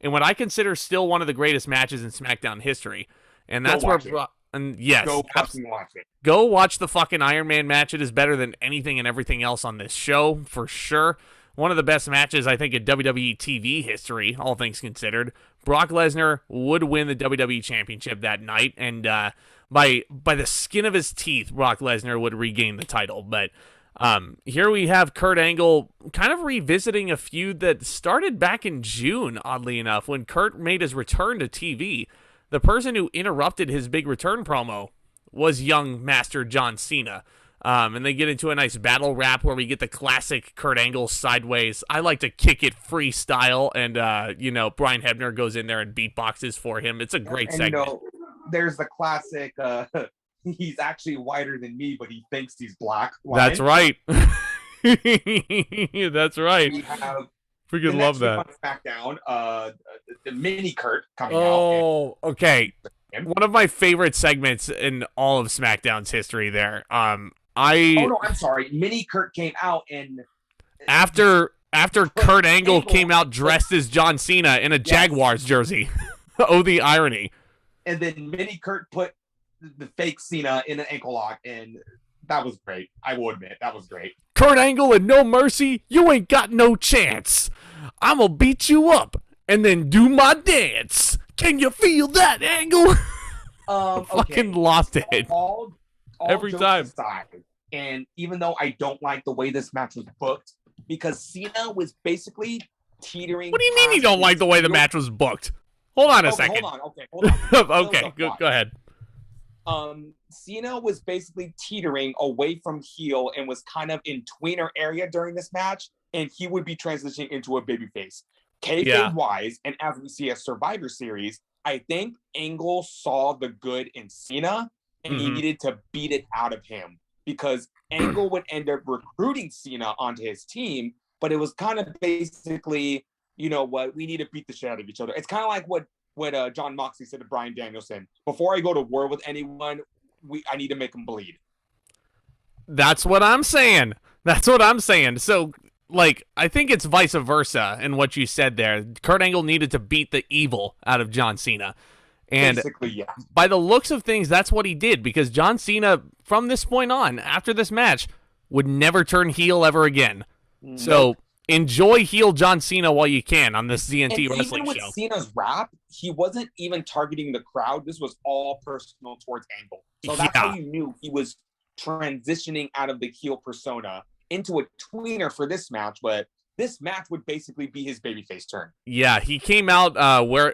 in what I consider still one of the greatest matches in SmackDown history. And that's where Brock... And yes, go fucking watch it. Go watch the fucking Iron Man match. It is better than anything and everything else on this show, for sure. One of the best matches, I think, in WWE TV history, all things considered. Brock Lesnar would win the WWE Championship that night, and by the skin of his teeth, Brock Lesnar would regain the title. But here we have Kurt Angle kind of revisiting a feud that started back in June, oddly enough, when Kurt made his return to TV. The person who interrupted his big return promo was young Master John Cena. And they get into a nice battle rap where we get the classic Kurt Angle sideways. I like to kick it freestyle, and Brian Hebner goes in there and beatboxes for him. It's a great segment. There's the classic. He's actually whiter than me, but he thinks he's black. That's right. That's right. We have freaking love that. On SmackDown, the mini Kurt coming out. Oh, okay. One of my favorite segments in all of SmackDown's history. There. Oh no, I'm sorry. Mini Kurt came out and after Kurt Angle came out dressed as John Cena in a Jaguars jersey. Oh, the irony. And then Mini Kurt put the fake Cena in an ankle lock, and that was great. I will admit, that was great. Kurt Angle and No Mercy, you ain't got no chance. I'm gonna beat you up and then do my dance. Can you feel that, Angle? Fucking lost it. All every time. Aside, and even though I don't like the way this match was booked, because Cena was basically teetering. What do you mean you don't like the way the match was booked? Hold on a second. Hold on. Okay, go ahead. Cena was basically teetering away from heel and was kind of in tweener area during this match, and he would be transitioning into a babyface. Kayfabe-wise, and as we see a Survivor Series, I think Angle saw the good in Cena, and he needed to beat it out of him because Angle would end up recruiting Cena onto his team, but it was kind of basically, you know what, we need to beat the shit out of each other. It's kind of like what John Moxley said to Bryan Danielson. Before I go to war with anyone, I need to make them bleed. That's what I'm saying. So, I think it's vice versa in what you said there. Kurt Angle needed to beat the evil out of John Cena. And basically, yeah. By the looks of things, that's what he did, because John Cena, from this point on, after this match, would never turn heel ever again. Nope. So enjoy heel John Cena while you can on this ZNT wrestling show. Even with Cena's rap, he wasn't even targeting the crowd. This was all personal towards Angle. So that's how you knew he was transitioning out of the heel persona into a tweener for this match, but this match would basically be his babyface turn. Yeah, he came out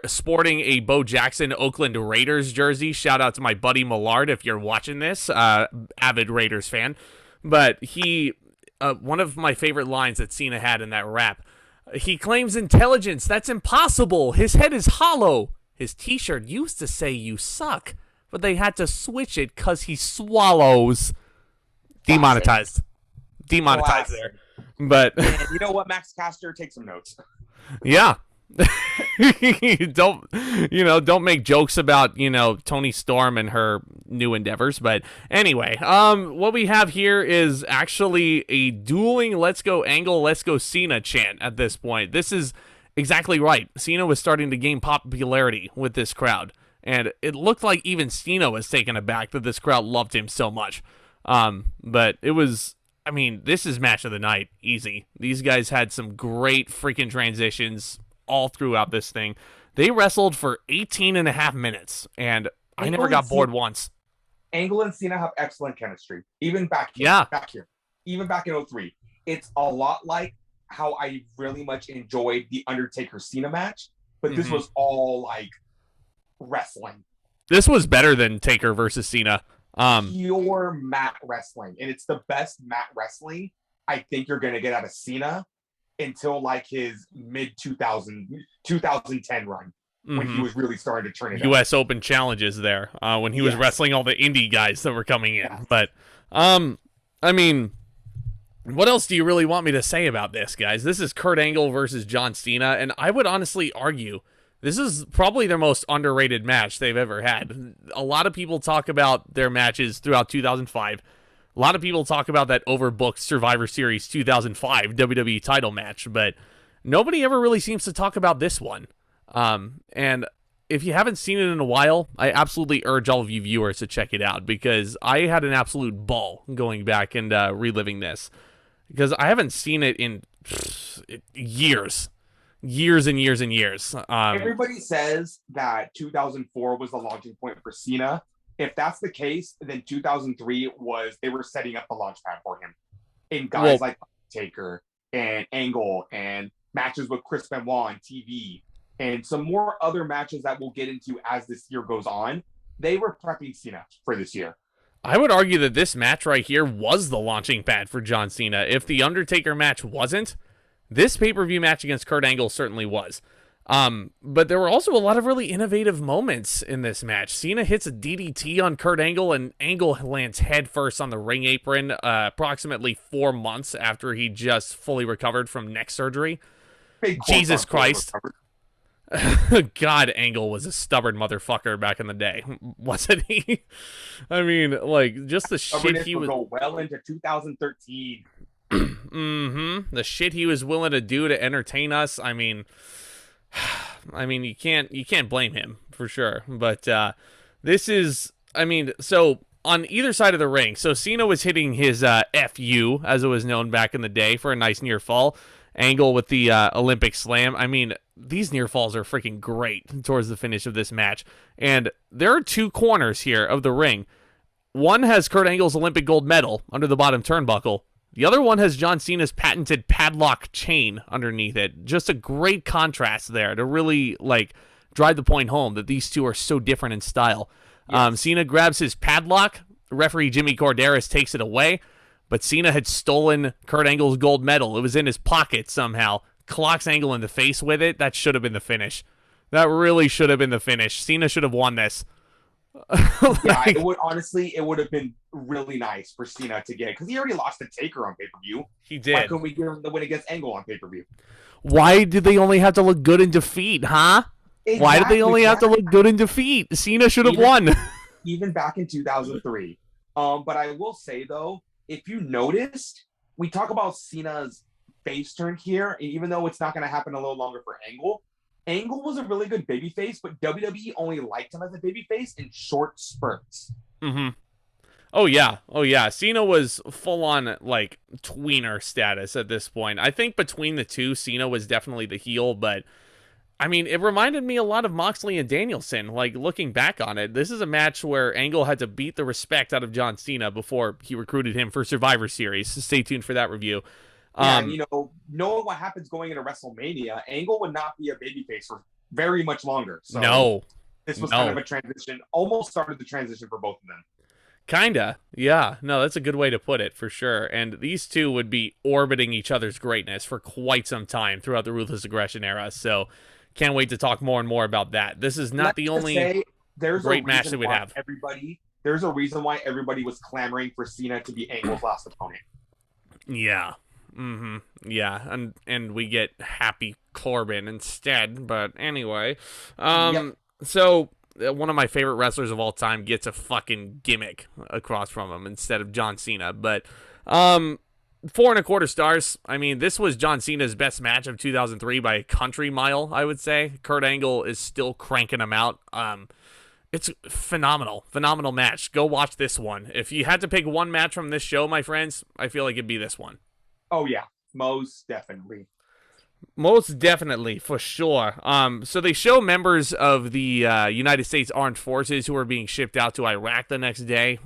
sporting a Bo Jackson Oakland Raiders jersey. Shout out to my buddy Millard if you're watching this, avid Raiders fan. But he, one of my favorite lines that Cena had in that rap, he claims intelligence. That's impossible. His head is hollow. His t-shirt used to say you suck, but they had to switch it because he swallows. Demonetized there. But and you know what, Max Caster, take some notes. Yeah. don't make jokes about, Toni Storm and her new endeavors. But anyway, what we have here is actually a dueling let's go Angle, let's go Cena chant at this point. This is exactly right. Cena was starting to gain popularity with this crowd, and it looked like even Cena was taken aback that this crowd loved him so much. But it was, this is match of the night. Easy. These guys had some great freaking transitions all throughout this thing. They wrestled for 18 and a half minutes, and I never got bored once. Angle and Cena have excellent chemistry. Even back here. Even back in 03. It's a lot like how I really much enjoyed the Undertaker-Cena match, but this was all, wrestling. This was better than Taker versus Cena. Pure mat wrestling, and it's the best mat wrestling I think you're going to get out of Cena until like his mid 2010 run, when he was really starting to turn it U.S. Open challenges there, when he was wrestling all the indie guys that were coming in. But, I mean, what else do you really want me to say about this, guys? This is Kurt Angle versus John Cena, and I would honestly argue this is probably their most underrated match they've ever had. A lot of people talk about their matches throughout 2005. A lot of people talk about that overbooked Survivor Series 2005 WWE title match, but nobody ever really seems to talk about this one. And if you haven't seen it in a while, I absolutely urge all of you viewers to check it out, because I had an absolute ball going back and reliving this, because I haven't seen it in years and years and years. Everybody says that 2004 was the launching point for Cena. If that's the case, then 2003 they were setting up the launch pad for him. And guys like Undertaker and Angle and matches with Chris Benoit on TV and some more other matches that we'll get into as this year goes on, they were prepping Cena for this year. I would argue that this match right here was the launching pad for John Cena. If the Undertaker match wasn't, this pay-per-view match against Kurt Angle certainly was. But there were also a lot of really innovative moments in this match. Cena hits a DDT on Kurt Angle, and Angle lands headfirst on the ring apron approximately 4 months after he just fully recovered from neck surgery. Jesus Christ. God, Angle was a stubborn motherfucker back in the day, wasn't he? I mean, like, just the shit he was... go well into 2013. The shit he was willing to do to entertain us. I mean, you can't blame him for sure. But this is, I mean, so on either side of the ring, so Cena was hitting his FU, as it was known back in the day, for a nice near fall. Angle with the Olympic Slam. I mean, these near falls are freaking great towards the finish of this match. And there are two corners here of the ring. One has Kurt Angle's Olympic gold medal under the bottom turnbuckle. The other one has John Cena's patented padlock chain underneath it. Just a great contrast there to really, like, drive the point home that these two are so different in style. Yes. Cena grabs his padlock. Referee Jimmy Corderas takes it away. But Cena had stolen Kurt Angle's gold medal. It was in his pocket somehow. Clocks Angle in the face with it. That should have been the finish. That really should have been the finish. Cena should have won this. Yeah, it would have been really nice for Cena to get, because he already lost to Taker on pay-per-view. He did. Why couldn't we give him the win against Angle on pay-per-view? Why did they only have to look good in defeat, huh? Exactly. Why did they only have to look good in defeat? Cena should have won. Even back in 2003. But I will say, though, if you noticed, we talk about Cena's face turn here, and even though it's not going to happen a little longer for Angle, Angle was a really good babyface, but WWE only liked him as a babyface in short spurts. Oh yeah. Cena was full on, like, tweener status at this point. I think between the two, Cena was definitely the heel, but I mean, it reminded me a lot of Moxley and Danielson. Like, looking back on it, this is a match where Angle had to beat the respect out of John Cena before he recruited him for Survivor Series. So stay tuned for that review. Yeah, and, knowing what happens going into WrestleMania, Angle would not be a babyface for very much longer. So no. This was kind of a transition, almost started the transition for both of them. Kinda, yeah. No, that's a good way to put it, for sure. And these two would be orbiting each other's greatness for quite some time throughout the Ruthless Aggression era, so can't wait to talk more and more about that. This is not the only great match that we'd have. There's a reason why everybody was clamoring for Cena to be Angle's last opponent. Yeah. Yeah, and we get Happy Corbin instead, but anyway. So one of my favorite wrestlers of all time gets a fucking gimmick across from him instead of John Cena, but 4.25 stars. I mean, this was John Cena's best match of 2003 by a country mile, I would say. Kurt Angle is still cranking him out. It's phenomenal match. Go watch this one. If you had to pick one match from this show, my friends, I feel like it'd be this one. Oh yeah, most definitely. Most definitely, for sure. So they show members of the United States Armed Forces who are being shipped out to Iraq the next day.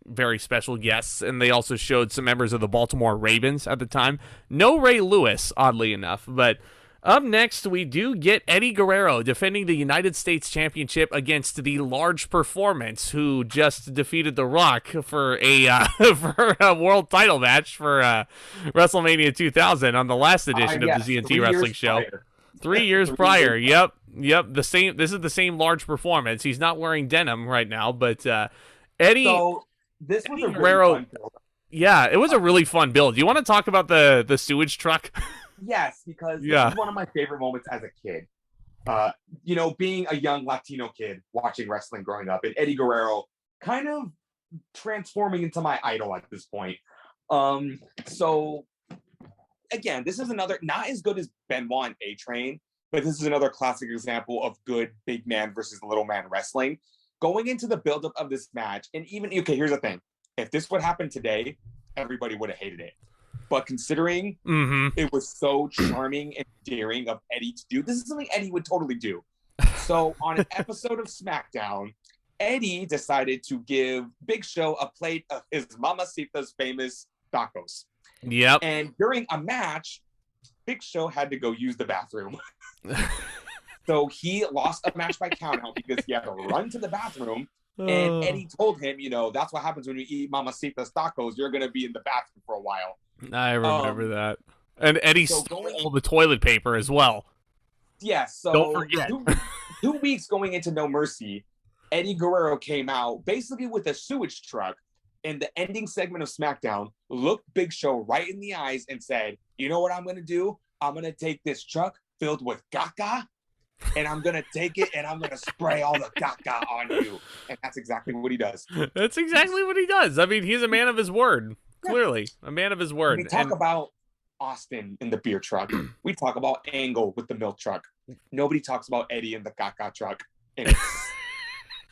Very special guests. And they also showed some members of the Baltimore Ravens at the time. No Ray Lewis, oddly enough. But Up next, we do get Eddie Guerrero defending the United States Championship against the Large Performance, who just defeated The Rock for a for a world title match for WrestleMania 2000 on the last edition of the ZNT Wrestling Show. 3 years prior. Yep. The same. This is the same Large Performance. He's not wearing denim right now, but Eddie. So this was Eddie a Guerrero. really fun build. Yeah, it was a really fun build. You want to talk about the sewage truck? Yes, because this is one of my favorite moments as a kid. Being a young Latino kid watching wrestling growing up, and Eddie Guerrero kind of transforming into my idol at this point. So again, this is another, not as good as Benoit and A-Train, but this is another classic example of good big man versus little man wrestling. Going into the buildup of this match, and even, okay, here's the thing. If this would happen today, everybody would have hated it. But considering it was so charming and daring of Eddie to do, this is something Eddie would totally do. So on an episode of SmackDown, Eddie decided to give Big Show a plate of his Mamacita's famous tacos. Yep. And during a match, Big Show had to go use the bathroom. So he lost a match by countout because he had to run to the bathroom. And Eddie told him, that's what happens when you eat Mamacita's tacos. You're going to be in the bathroom for a while. I remember that. And Eddie stole the toilet paper as well. Yes. So don't forget. 2 weeks going into No Mercy, Eddie Guerrero came out basically with a sewage truck in the ending segment of SmackDown, looked Big Show right in the eyes and said, you know what I'm going to do? I'm going to take this truck filled with caca, and I'm going to take it and I'm going to spray all the caca on you. And that's exactly what he does. That's exactly what he does. I mean, he's a man of his word. Clearly, a man of his word. We talk about Austin in the beer truck. We talk about Angle with the milk truck. Nobody talks about Eddie in the caca truck. And it's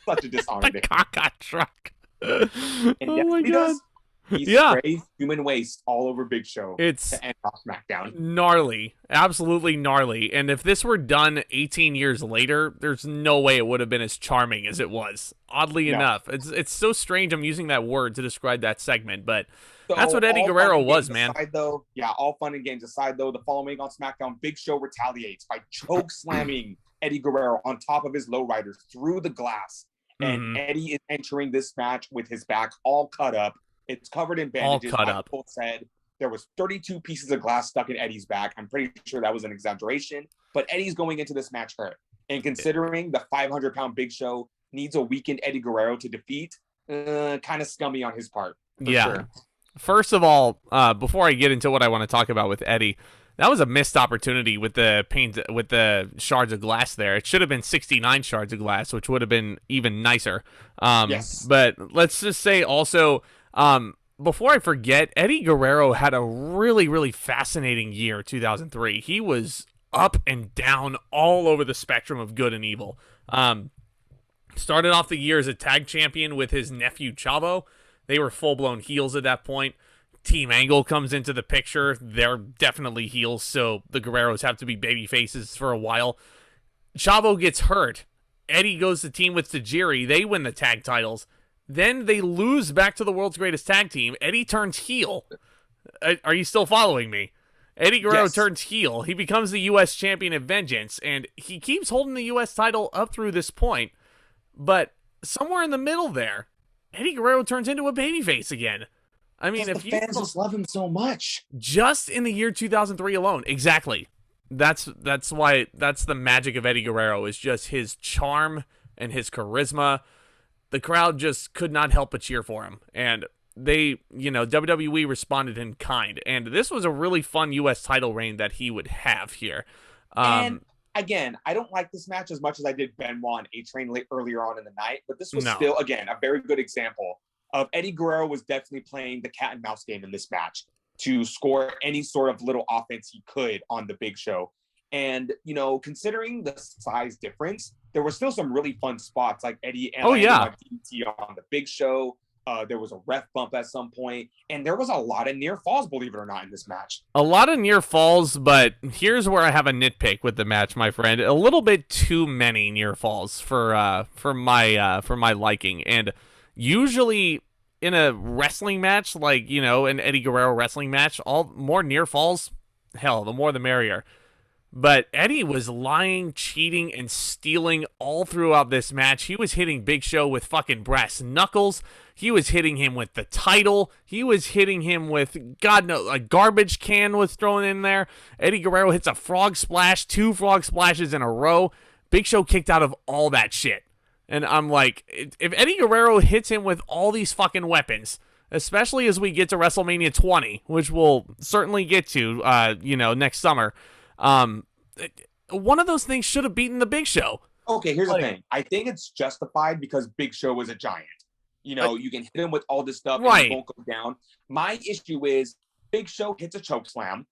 such a dishonor. The caca truck. And yes, my he God. does. He sprays human waste all over Big Show to end off SmackDown. Gnarly. Absolutely gnarly. And if this were done 18 years later, there's no way it would have been as charming as it was. Oddly enough. It's so strange I'm using that word to describe that segment, but that's what Eddie Guerrero was, man. All fun and games aside, though, the following on SmackDown, Big Show retaliates by choke slamming Eddie Guerrero on top of his lowriders through the glass. And Eddie is entering this match with his back all cut up. It's covered in bandages. All cut up. People said there was 32 pieces of glass stuck in Eddie's back. I'm pretty sure that was an exaggeration. But Eddie's going into this match hurt. And considering the 500-pound Big Show needs a weakened Eddie Guerrero to defeat, kind of scummy on his part. Sure. First of all, before I get into what I want to talk about with Eddie, that was a missed opportunity with the shards of glass there. It should have been 69 shards of glass, which would have been even nicer. Yes. But let's just say also, before I forget, Eddie Guerrero had a really, really fascinating year, 2003. He was up and down all over the spectrum of good and evil. Started off the year as a tag champion with his nephew Chavo. They were full-blown heels at that point. Team Angle comes into the picture. They're definitely heels, so the Guerreros have to be baby faces for a while. Chavo gets hurt. Eddie goes to team with Tajiri. They win the tag titles. Then they lose back to the world's greatest tag team. Eddie turns heel. Are you still following me? Eddie Guerrero turns heel. He becomes the U.S. champion of Vengeance, and he keeps holding the U.S. title up through this point. But somewhere in the middle there, Eddie Guerrero turns into a babyface again. I mean, if the fans just love him so much. Just in the year 2003 alone. Exactly. That's why that's the magic of Eddie Guerrero, is just his charm and his charisma. The crowd just could not help but cheer for him. And WWE responded in kind. And this was a really fun U.S. title reign that he would have here. And again, I don't like this match as much as I did Benoit and A-Train earlier on in the night, but this was still, again, a very good example of Eddie Guerrero was definitely playing the cat and mouse game in this match to score any sort of little offense he could on the Big Show. And, considering the size difference, there were still some really fun spots, like Eddie and DDT on the Big Show. There was a ref bump at some point, and there was a lot of near falls, believe it or not, in this match. A lot of near falls, but here's where I have a nitpick with the match, my friend. A little bit too many near falls for my liking. And usually in a wrestling match, like an Eddie Guerrero wrestling match, more near falls, hell, the more the merrier. But Eddie was lying, cheating, and stealing all throughout this match. He was hitting Big Show with fucking brass knuckles. He was hitting him with the title. He was hitting him with, God knows, a garbage can was thrown in there. Eddie Guerrero hits a frog splash, 2 frog splashes in a row. Big Show kicked out of all that shit. And I'm like, if Eddie Guerrero hits him with all these fucking weapons, especially as we get to WrestleMania 20, which we'll certainly get to, next summer, one of those things should have beaten the Big Show. Okay, here's the thing. I think it's justified because Big Show was a giant. You know, you can hit him with all this stuff and he won't go down. My issue is Big Show hits a choke slam,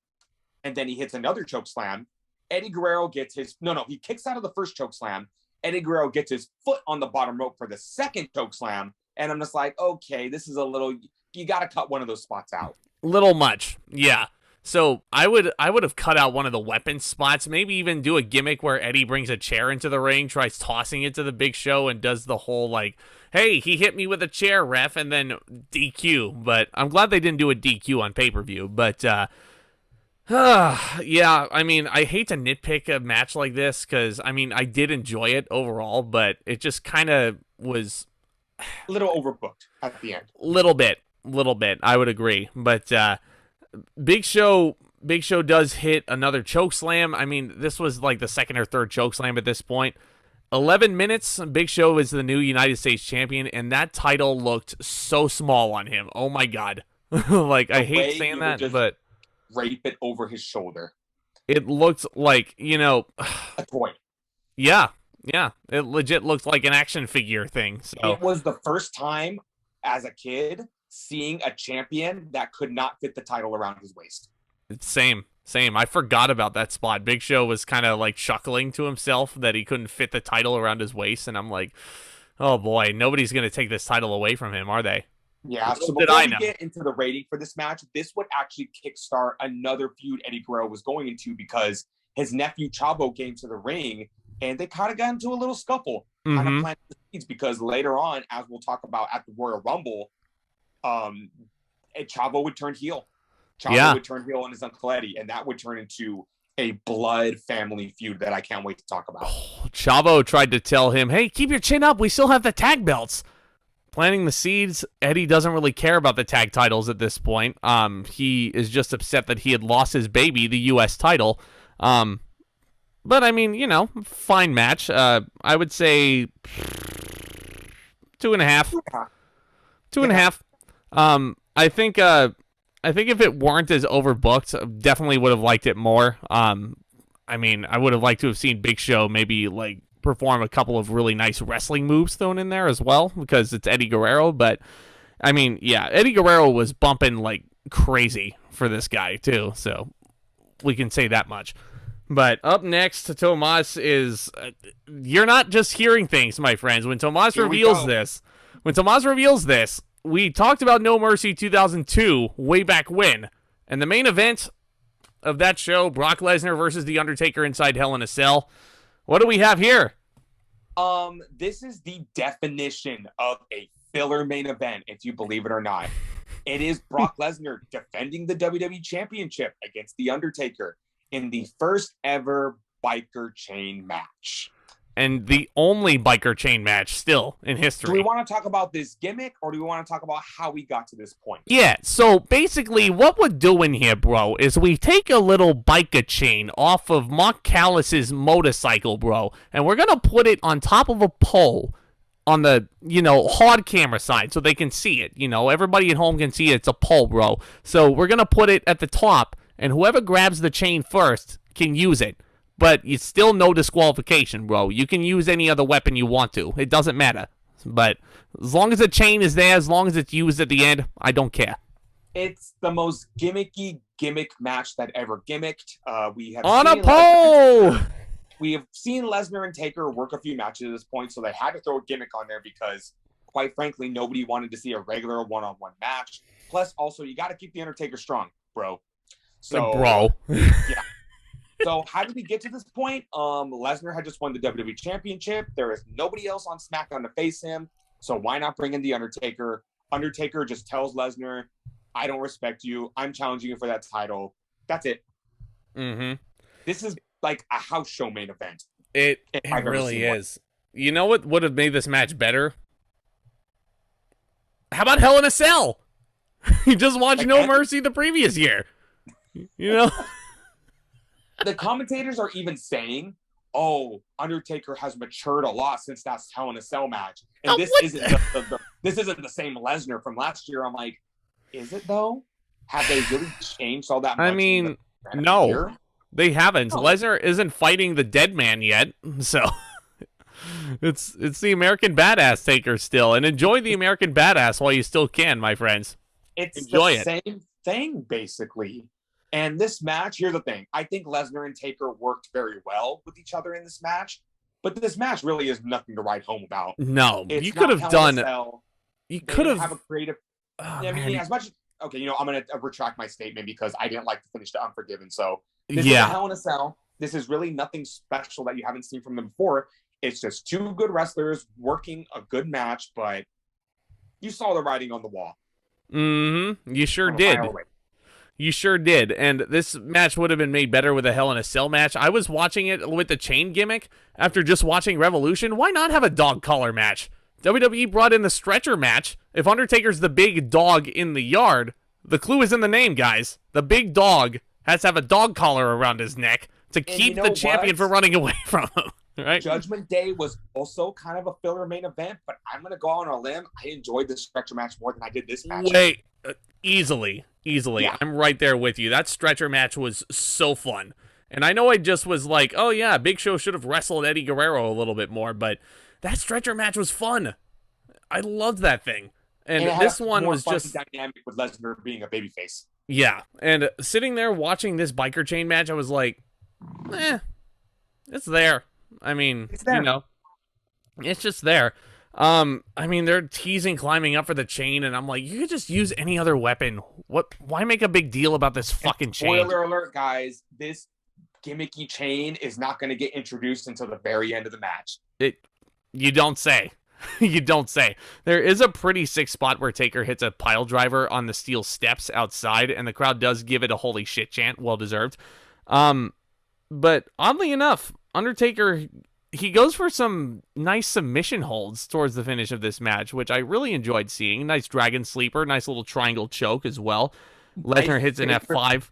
and then he hits another choke slam. Eddie Guerrero gets his he kicks out of the first choke slam. Eddie Guerrero gets his foot on the bottom rope for the second choke slam, and I'm just like, okay, this is a little. You got to cut one of those spots out. Little much, yeah. So I would have cut out one of the weapon spots, maybe even do a gimmick where Eddie brings a chair into the ring, tries tossing it to the Big Show, and does the whole like, hey, he hit me with a chair, ref, and then DQ. But I'm glad they didn't do a DQ on pay-per-view. But yeah, I mean, I hate to nitpick a match like this because, I mean, I did enjoy it overall, but it just kind of was a little overbooked at the end. Little bit, I would agree. But Big Show does hit another choke slam. I mean, this was like the second or third choke slam at this point. 11 minutes, Big Show is the new United States champion, and that title looked so small on him. Oh my God. Like, I hate saying that, but rape it over his shoulder. It looked like, a toy. Yeah. It legit looked like an action figure thing. So it was the first time as a kid seeing a champion that could not fit the title around his waist. Same. I forgot about that spot. Big Show was kind of like chuckling to himself that he couldn't fit the title around his waist, and I'm like, oh boy, nobody's going to take this title away from him, are they? Yeah, so before we get into the rating for this match, this would actually kickstart another feud Eddie Guerrero was going into because his nephew Chavo came to the ring, and they kind of got into a little scuffle, kind of planting the seeds, because later on, as we'll talk about at the Royal Rumble, Chavo would turn heel. Chavo would turn heel on his Uncle Eddie, and that would turn into a blood family feud that I can't wait to talk about. Chavo tried to tell him, hey, keep your chin up. We still have the tag belts. Planting the seeds. Eddie doesn't really care about the tag titles at this point. He is just upset that he had lost his baby, the U.S. title. But, I mean, fine match. I would say 2.5. 2.5. I think if it weren't as overbooked, I definitely would have liked it more. I mean, I would have liked to have seen Big Show maybe like perform a couple of really nice wrestling moves thrown in there as well, because it's Eddie Guerrero. But I mean, yeah, Eddie Guerrero was bumping like crazy for this guy too, so we can say that much. But up next to Tomas is you're not just hearing things, my friends. When Tomas reveals this, we talked about No Mercy 2002 way back when, and the main event of that show, Brock Lesnar versus The Undertaker inside Hell in a Cell. What do we have here? This is the definition of a filler main event, if you believe it or not. It is Brock Lesnar defending the WWE Championship against The Undertaker in the first ever biker chain match. And the only biker chain match still in history. Do we want to talk about this gimmick, or do we want to talk about how we got to this point? Yeah, so basically what we're doing here, bro, is we take a little biker chain off of Mark Callis's motorcycle, bro, and we're going to put it on top of a pole on the, hard camera side so they can see it. Everybody at home can see it. It's a pole, bro. So we're going to put it at the top, and whoever grabs the chain first can use it. But it's still no disqualification, bro. You can use any other weapon you want to. It doesn't matter. But as long as the chain is there, as long as it's used at the end, I don't care. It's the most gimmicky gimmick match that ever gimmicked. We have on a pole! We have seen Lesnar and Taker work a few matches at this point, so they had to throw a gimmick on there because, quite frankly, nobody wanted to see a regular one-on-one match. Plus, also, you got to keep The Undertaker strong, bro. So, yeah. So how did we get to this point? Lesnar had just won the WWE Championship. There is nobody else on SmackDown to face him. So why not bring in The Undertaker? Undertaker just tells Lesnar, I don't respect you. I'm challenging you for that title. That's it. Mm-hmm. This is like a house show main event. It really is. You know what would have made this match better? How about Hell in a Cell? You just watched No Mercy the previous year. You know? The commentators are even saying, oh, Undertaker has matured a lot since that Hell in a Cell match. And this isn't the same Lesnar from last year. I'm like, is it though? Have they really changed all that much? I mean, no, they haven't. Oh. Lesnar isn't fighting the dead man yet, so it's the American Badass Taker still. And enjoy the American Badass while you still can, my friends. Enjoy the same thing, basically. And this match, here's the thing. I think Lesnar and Taker worked very well with each other in this match. But this match really is nothing to write home about. No, you could have done. You could have a creative. I mean, as much. Okay, I'm going to retract my statement because I didn't like to finish the Unforgiven. So this is a Hell in a Cell. This is really nothing special that you haven't seen from them before. It's just two good wrestlers working a good match, but you saw the writing on the wall. Mm-hmm. You sure did. You sure did. And this match would have been made better with a Hell in a Cell match. I was watching it with the chain gimmick after just watching Revolution. Why not have a dog collar match? WWE brought in the stretcher match. If Undertaker's the big dog in the yard, the clue is in the name, guys. The big dog has to have a dog collar around his neck to keep the champion from running away from him. Right? Judgment Day was also kind of a filler main event, but I'm going to go on a limb. I enjoyed the stretcher match more than I did this match. Wait, easily. Yeah. I'm right there with you. That stretcher match was so fun. And I know I just was like, oh yeah, Big Show should have wrestled Eddie Guerrero a little bit more, but that stretcher match was fun. I loved that thing. And this one was just dynamic with Lesnar being a babyface. Yeah. And sitting there watching this biker chain match, I was like, it's there. I mean, it's just there. I mean, they're teasing climbing up for the chain, and I'm like, you could just use any other weapon. Why make a big deal about this fucking chain? Spoiler alert, guys. This gimmicky chain is not going to get introduced until the very end of the match. You don't say. You don't say. There is a pretty sick spot where Taker hits a pile driver on the steel steps outside, and the crowd does give it a holy shit chant. Well deserved. But oddly enough, Undertaker, he goes for some nice submission holds towards the finish of this match, which I really enjoyed seeing. Nice dragon sleeper, nice little triangle choke as well. Lesnar hits an F5.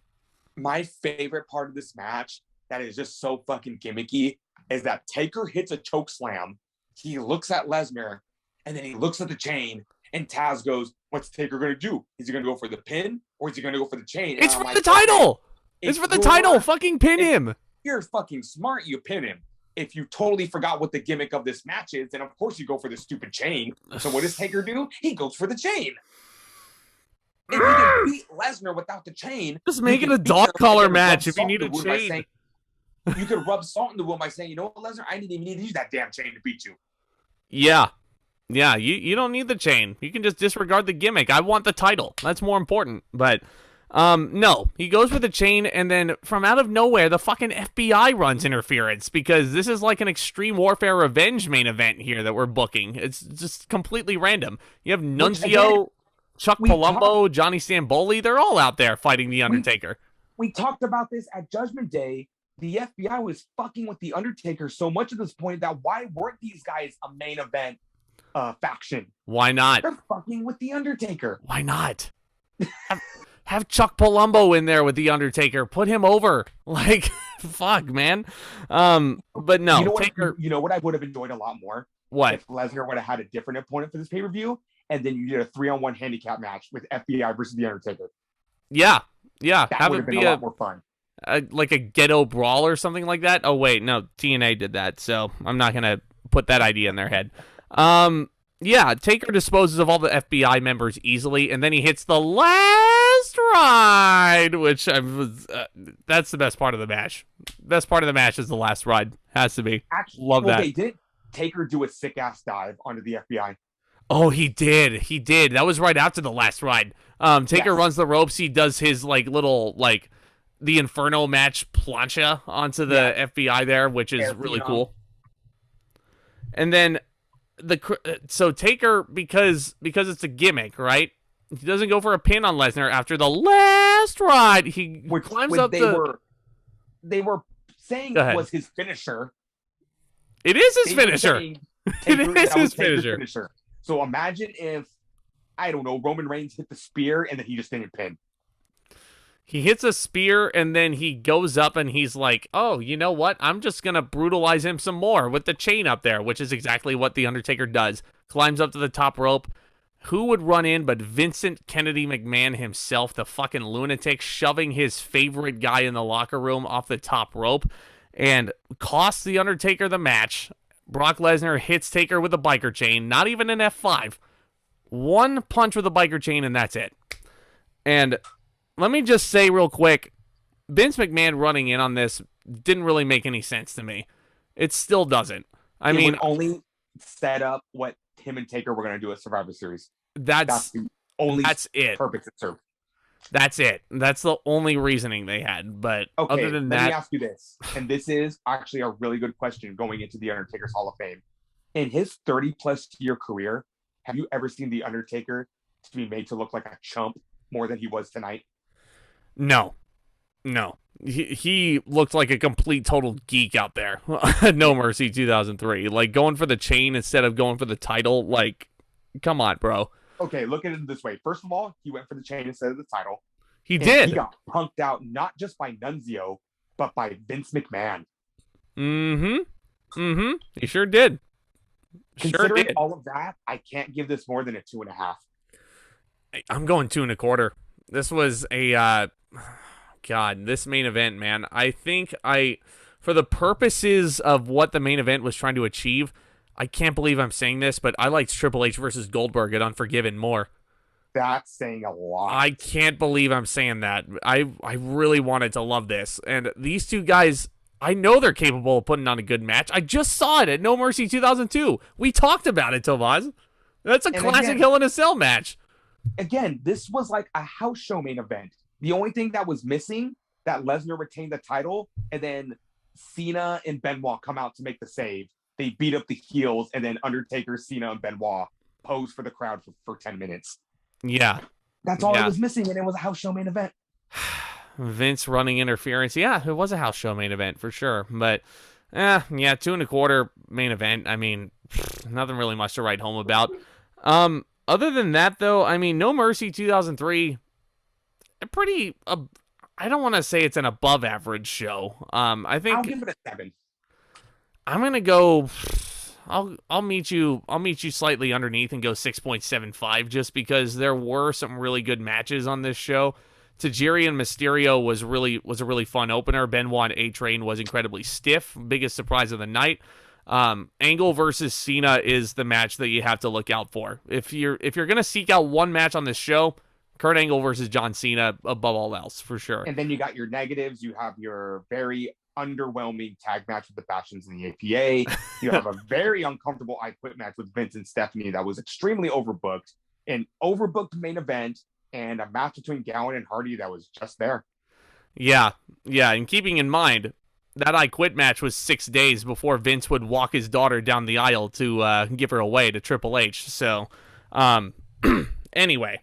My favorite part of this match that is just so fucking gimmicky is that Taker hits a choke slam. He looks at Lesnar, and then he looks at the chain, and Taz goes, what's Taker going to do? Is he going to go for the pin, or is he going to go for the chain? It's for the title! It's for the title! Fucking pin him! You're fucking smart, you pin him. If you totally forgot what the gimmick of this match is, then of course you go for the stupid chain. So what does Taker do? He goes for the chain. If you can beat Lesnar without the chain, just make it a dog collar match if you need a chain. You could rub salt in the wound by saying, you know what, Lesnar, I didn't even need to use that damn chain to beat you. Yeah. Yeah, you don't need the chain. You can just disregard the gimmick. I want the title. That's more important. But, no. He goes for the chain, and then from out of nowhere, the fucking FBI runs interference, because this is like an Extreme Warfare Revenge main event here that we're booking. It's just completely random. You have Nunzio, Chuck Palumbo, Johnny Stamboli. They're all out there fighting The Undertaker. We talked about this at Judgment Day. The FBI was fucking with The Undertaker so much at this point that why weren't these guys a main event faction? Why not? They're fucking with The Undertaker. Why not? Have Chuck Palumbo in there with The Undertaker. Put him over. Like, fuck, man. But no. You know what I would have enjoyed a lot more? What? If Lesnar would have had a different opponent for this pay-per-view, and then you did a 3-on-1 handicap match with FBI versus The Undertaker. Yeah. Yeah. That would have been a lot more fun. Like a ghetto brawl or something like that. Oh wait, no, TNA did that, so I'm not gonna put that idea in their head. Yeah, Taker disposes of all the FBI members easily, and then he hits the last ride, which that's the best part of the match. Best part of the match is the last ride. Has to be. Actually, love that. Did Taker do a sick ass dive onto the FBI? Oh, he did. He did. That was right after the last ride. Taker runs the ropes. He does his little the Inferno match plancha onto the FBI there, which is really cool. And then so Taker, because it's a gimmick, right? He doesn't go for a pin on Lesnar after the last ride. He climbs up they were saying was his finisher. It is his finisher. It is his finisher. So imagine if, I don't know, Roman Reigns hit the spear and then he just didn't pin. He hits a spear and then he goes up and he's like, oh, you know what? I'm just going to brutalize him some more with the chain up there, which is exactly what The Undertaker does. Climbs up to the top rope. Who would run in but Vincent Kennedy McMahon himself, the fucking lunatic, shoving his favorite guy in the locker room off the top rope and costs The Undertaker the match. Brock Lesnar hits Taker with a biker chain, not even an F5. One punch with a biker chain and that's it. And let me just say real quick, Vince McMahon running in on this didn't really make any sense to me. It still doesn't. I mean, would only set up what him and Taker were going to do at Survivor Series. That's the only it. Purpose it served. That's it. That's the only reasoning they had. But other than that, let me ask you this, and this is actually a really good question going into The Undertaker's Hall of Fame. In his 30-plus year career, have you ever seen The Undertaker to be made to look like a chump more than he was tonight? No. He looked like a complete total geek out there. No Mercy 2003. Like, going for the chain instead of going for the title. Like, come on, bro. Okay, look at it this way. First of all, he went for the chain instead of the title. He did. He got punked out not just by Nunzio, but by Vince McMahon. He sure did. Considering all of that, I can't give this more than a 2.5. I'm going 2.25. This was a God, this main event, man. I think for the purposes of what the main event was trying to achieve, I can't believe I'm saying this, but I liked Triple H versus Goldberg at Unforgiven more. That's saying a lot. I can't believe I'm saying that. I really wanted to love this. And these two guys, I know they're capable of putting on a good match. I just saw it at No Mercy 2002. We talked about it, Tomas. That's a classic Hell in a Cell match. Again, this was like a house show main event. The only thing that was missing, that Lesnar retained the title, and then Cena and Benoit come out to make the save. They beat up the heels, and then Undertaker, Cena, and Benoit pose for the crowd for 10 minutes. Yeah. That's all it was missing, and it was a house show main event. Vince running interference. Yeah, it was a house show main event for sure. But, 2.25 main event. I mean, nothing really much to write home about. Other than that, though, I mean, No Mercy 2003, I don't want to say it's an above average show. I think I'll give it a 7. I'm gonna go. I'll meet you slightly underneath and go 6.75, just because there were some really good matches on this show. Tajiri and Mysterio was a really fun opener. Benoit and A-Train was incredibly stiff. Biggest surprise of the night. Angle versus Cena is the match that you have to look out for. If you're gonna seek out one match on this show, Kurt Angle versus John Cena above all else, for sure. And then you got your negatives. You have your very underwhelming tag match with the Bastions and the APA. You have a very uncomfortable I Quit match with Vince and Stephanie that was extremely overbooked. An overbooked main event and a match between Gowen and Hardy that was just there. Yeah. And keeping in mind, that I Quit match was 6 days before Vince would walk his daughter down the aisle to give her away to Triple H. So, anyway,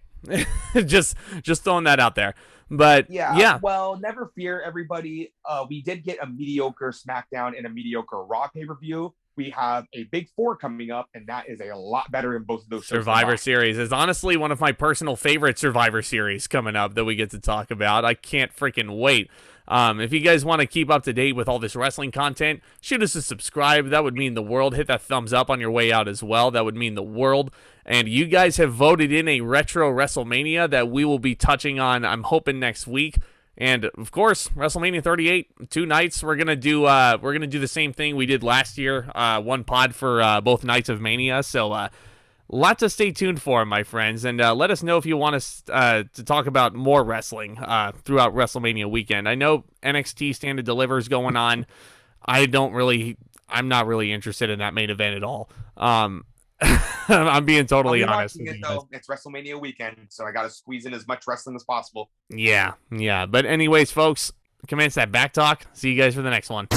just throwing that out there. But yeah. Well, never fear, everybody. We did get a mediocre SmackDown and a mediocre Raw pay-per-view. We have a big 4 coming up, and that is a lot better in both of those shows. Survivor Series is honestly one of my personal favorite Survivor Series coming up that we get to talk about. I can't freaking wait. If you guys want to keep up to date with all this wrestling content, shoot us a subscribe. That would mean the world. Hit that thumbs up on your way out as well. That would mean the world. And you guys have voted in a retro WrestleMania that we will be touching on, I'm hoping, next week. And of course, WrestleMania 38, 2 nights. We're gonna do the same thing we did last year. One pod for both nights of Mania. So lot to stay tuned for, my friends. And let us know if you want us to talk about more wrestling throughout WrestleMania weekend. I know NXT Stand and Deliver is going on. I'm not really interested in that main event at all. I'm being totally honest with you guys. It's WrestleMania weekend, so I got to squeeze in as much wrestling as possible. Yeah. But anyways, folks, commence that back talk. See you guys for the next one.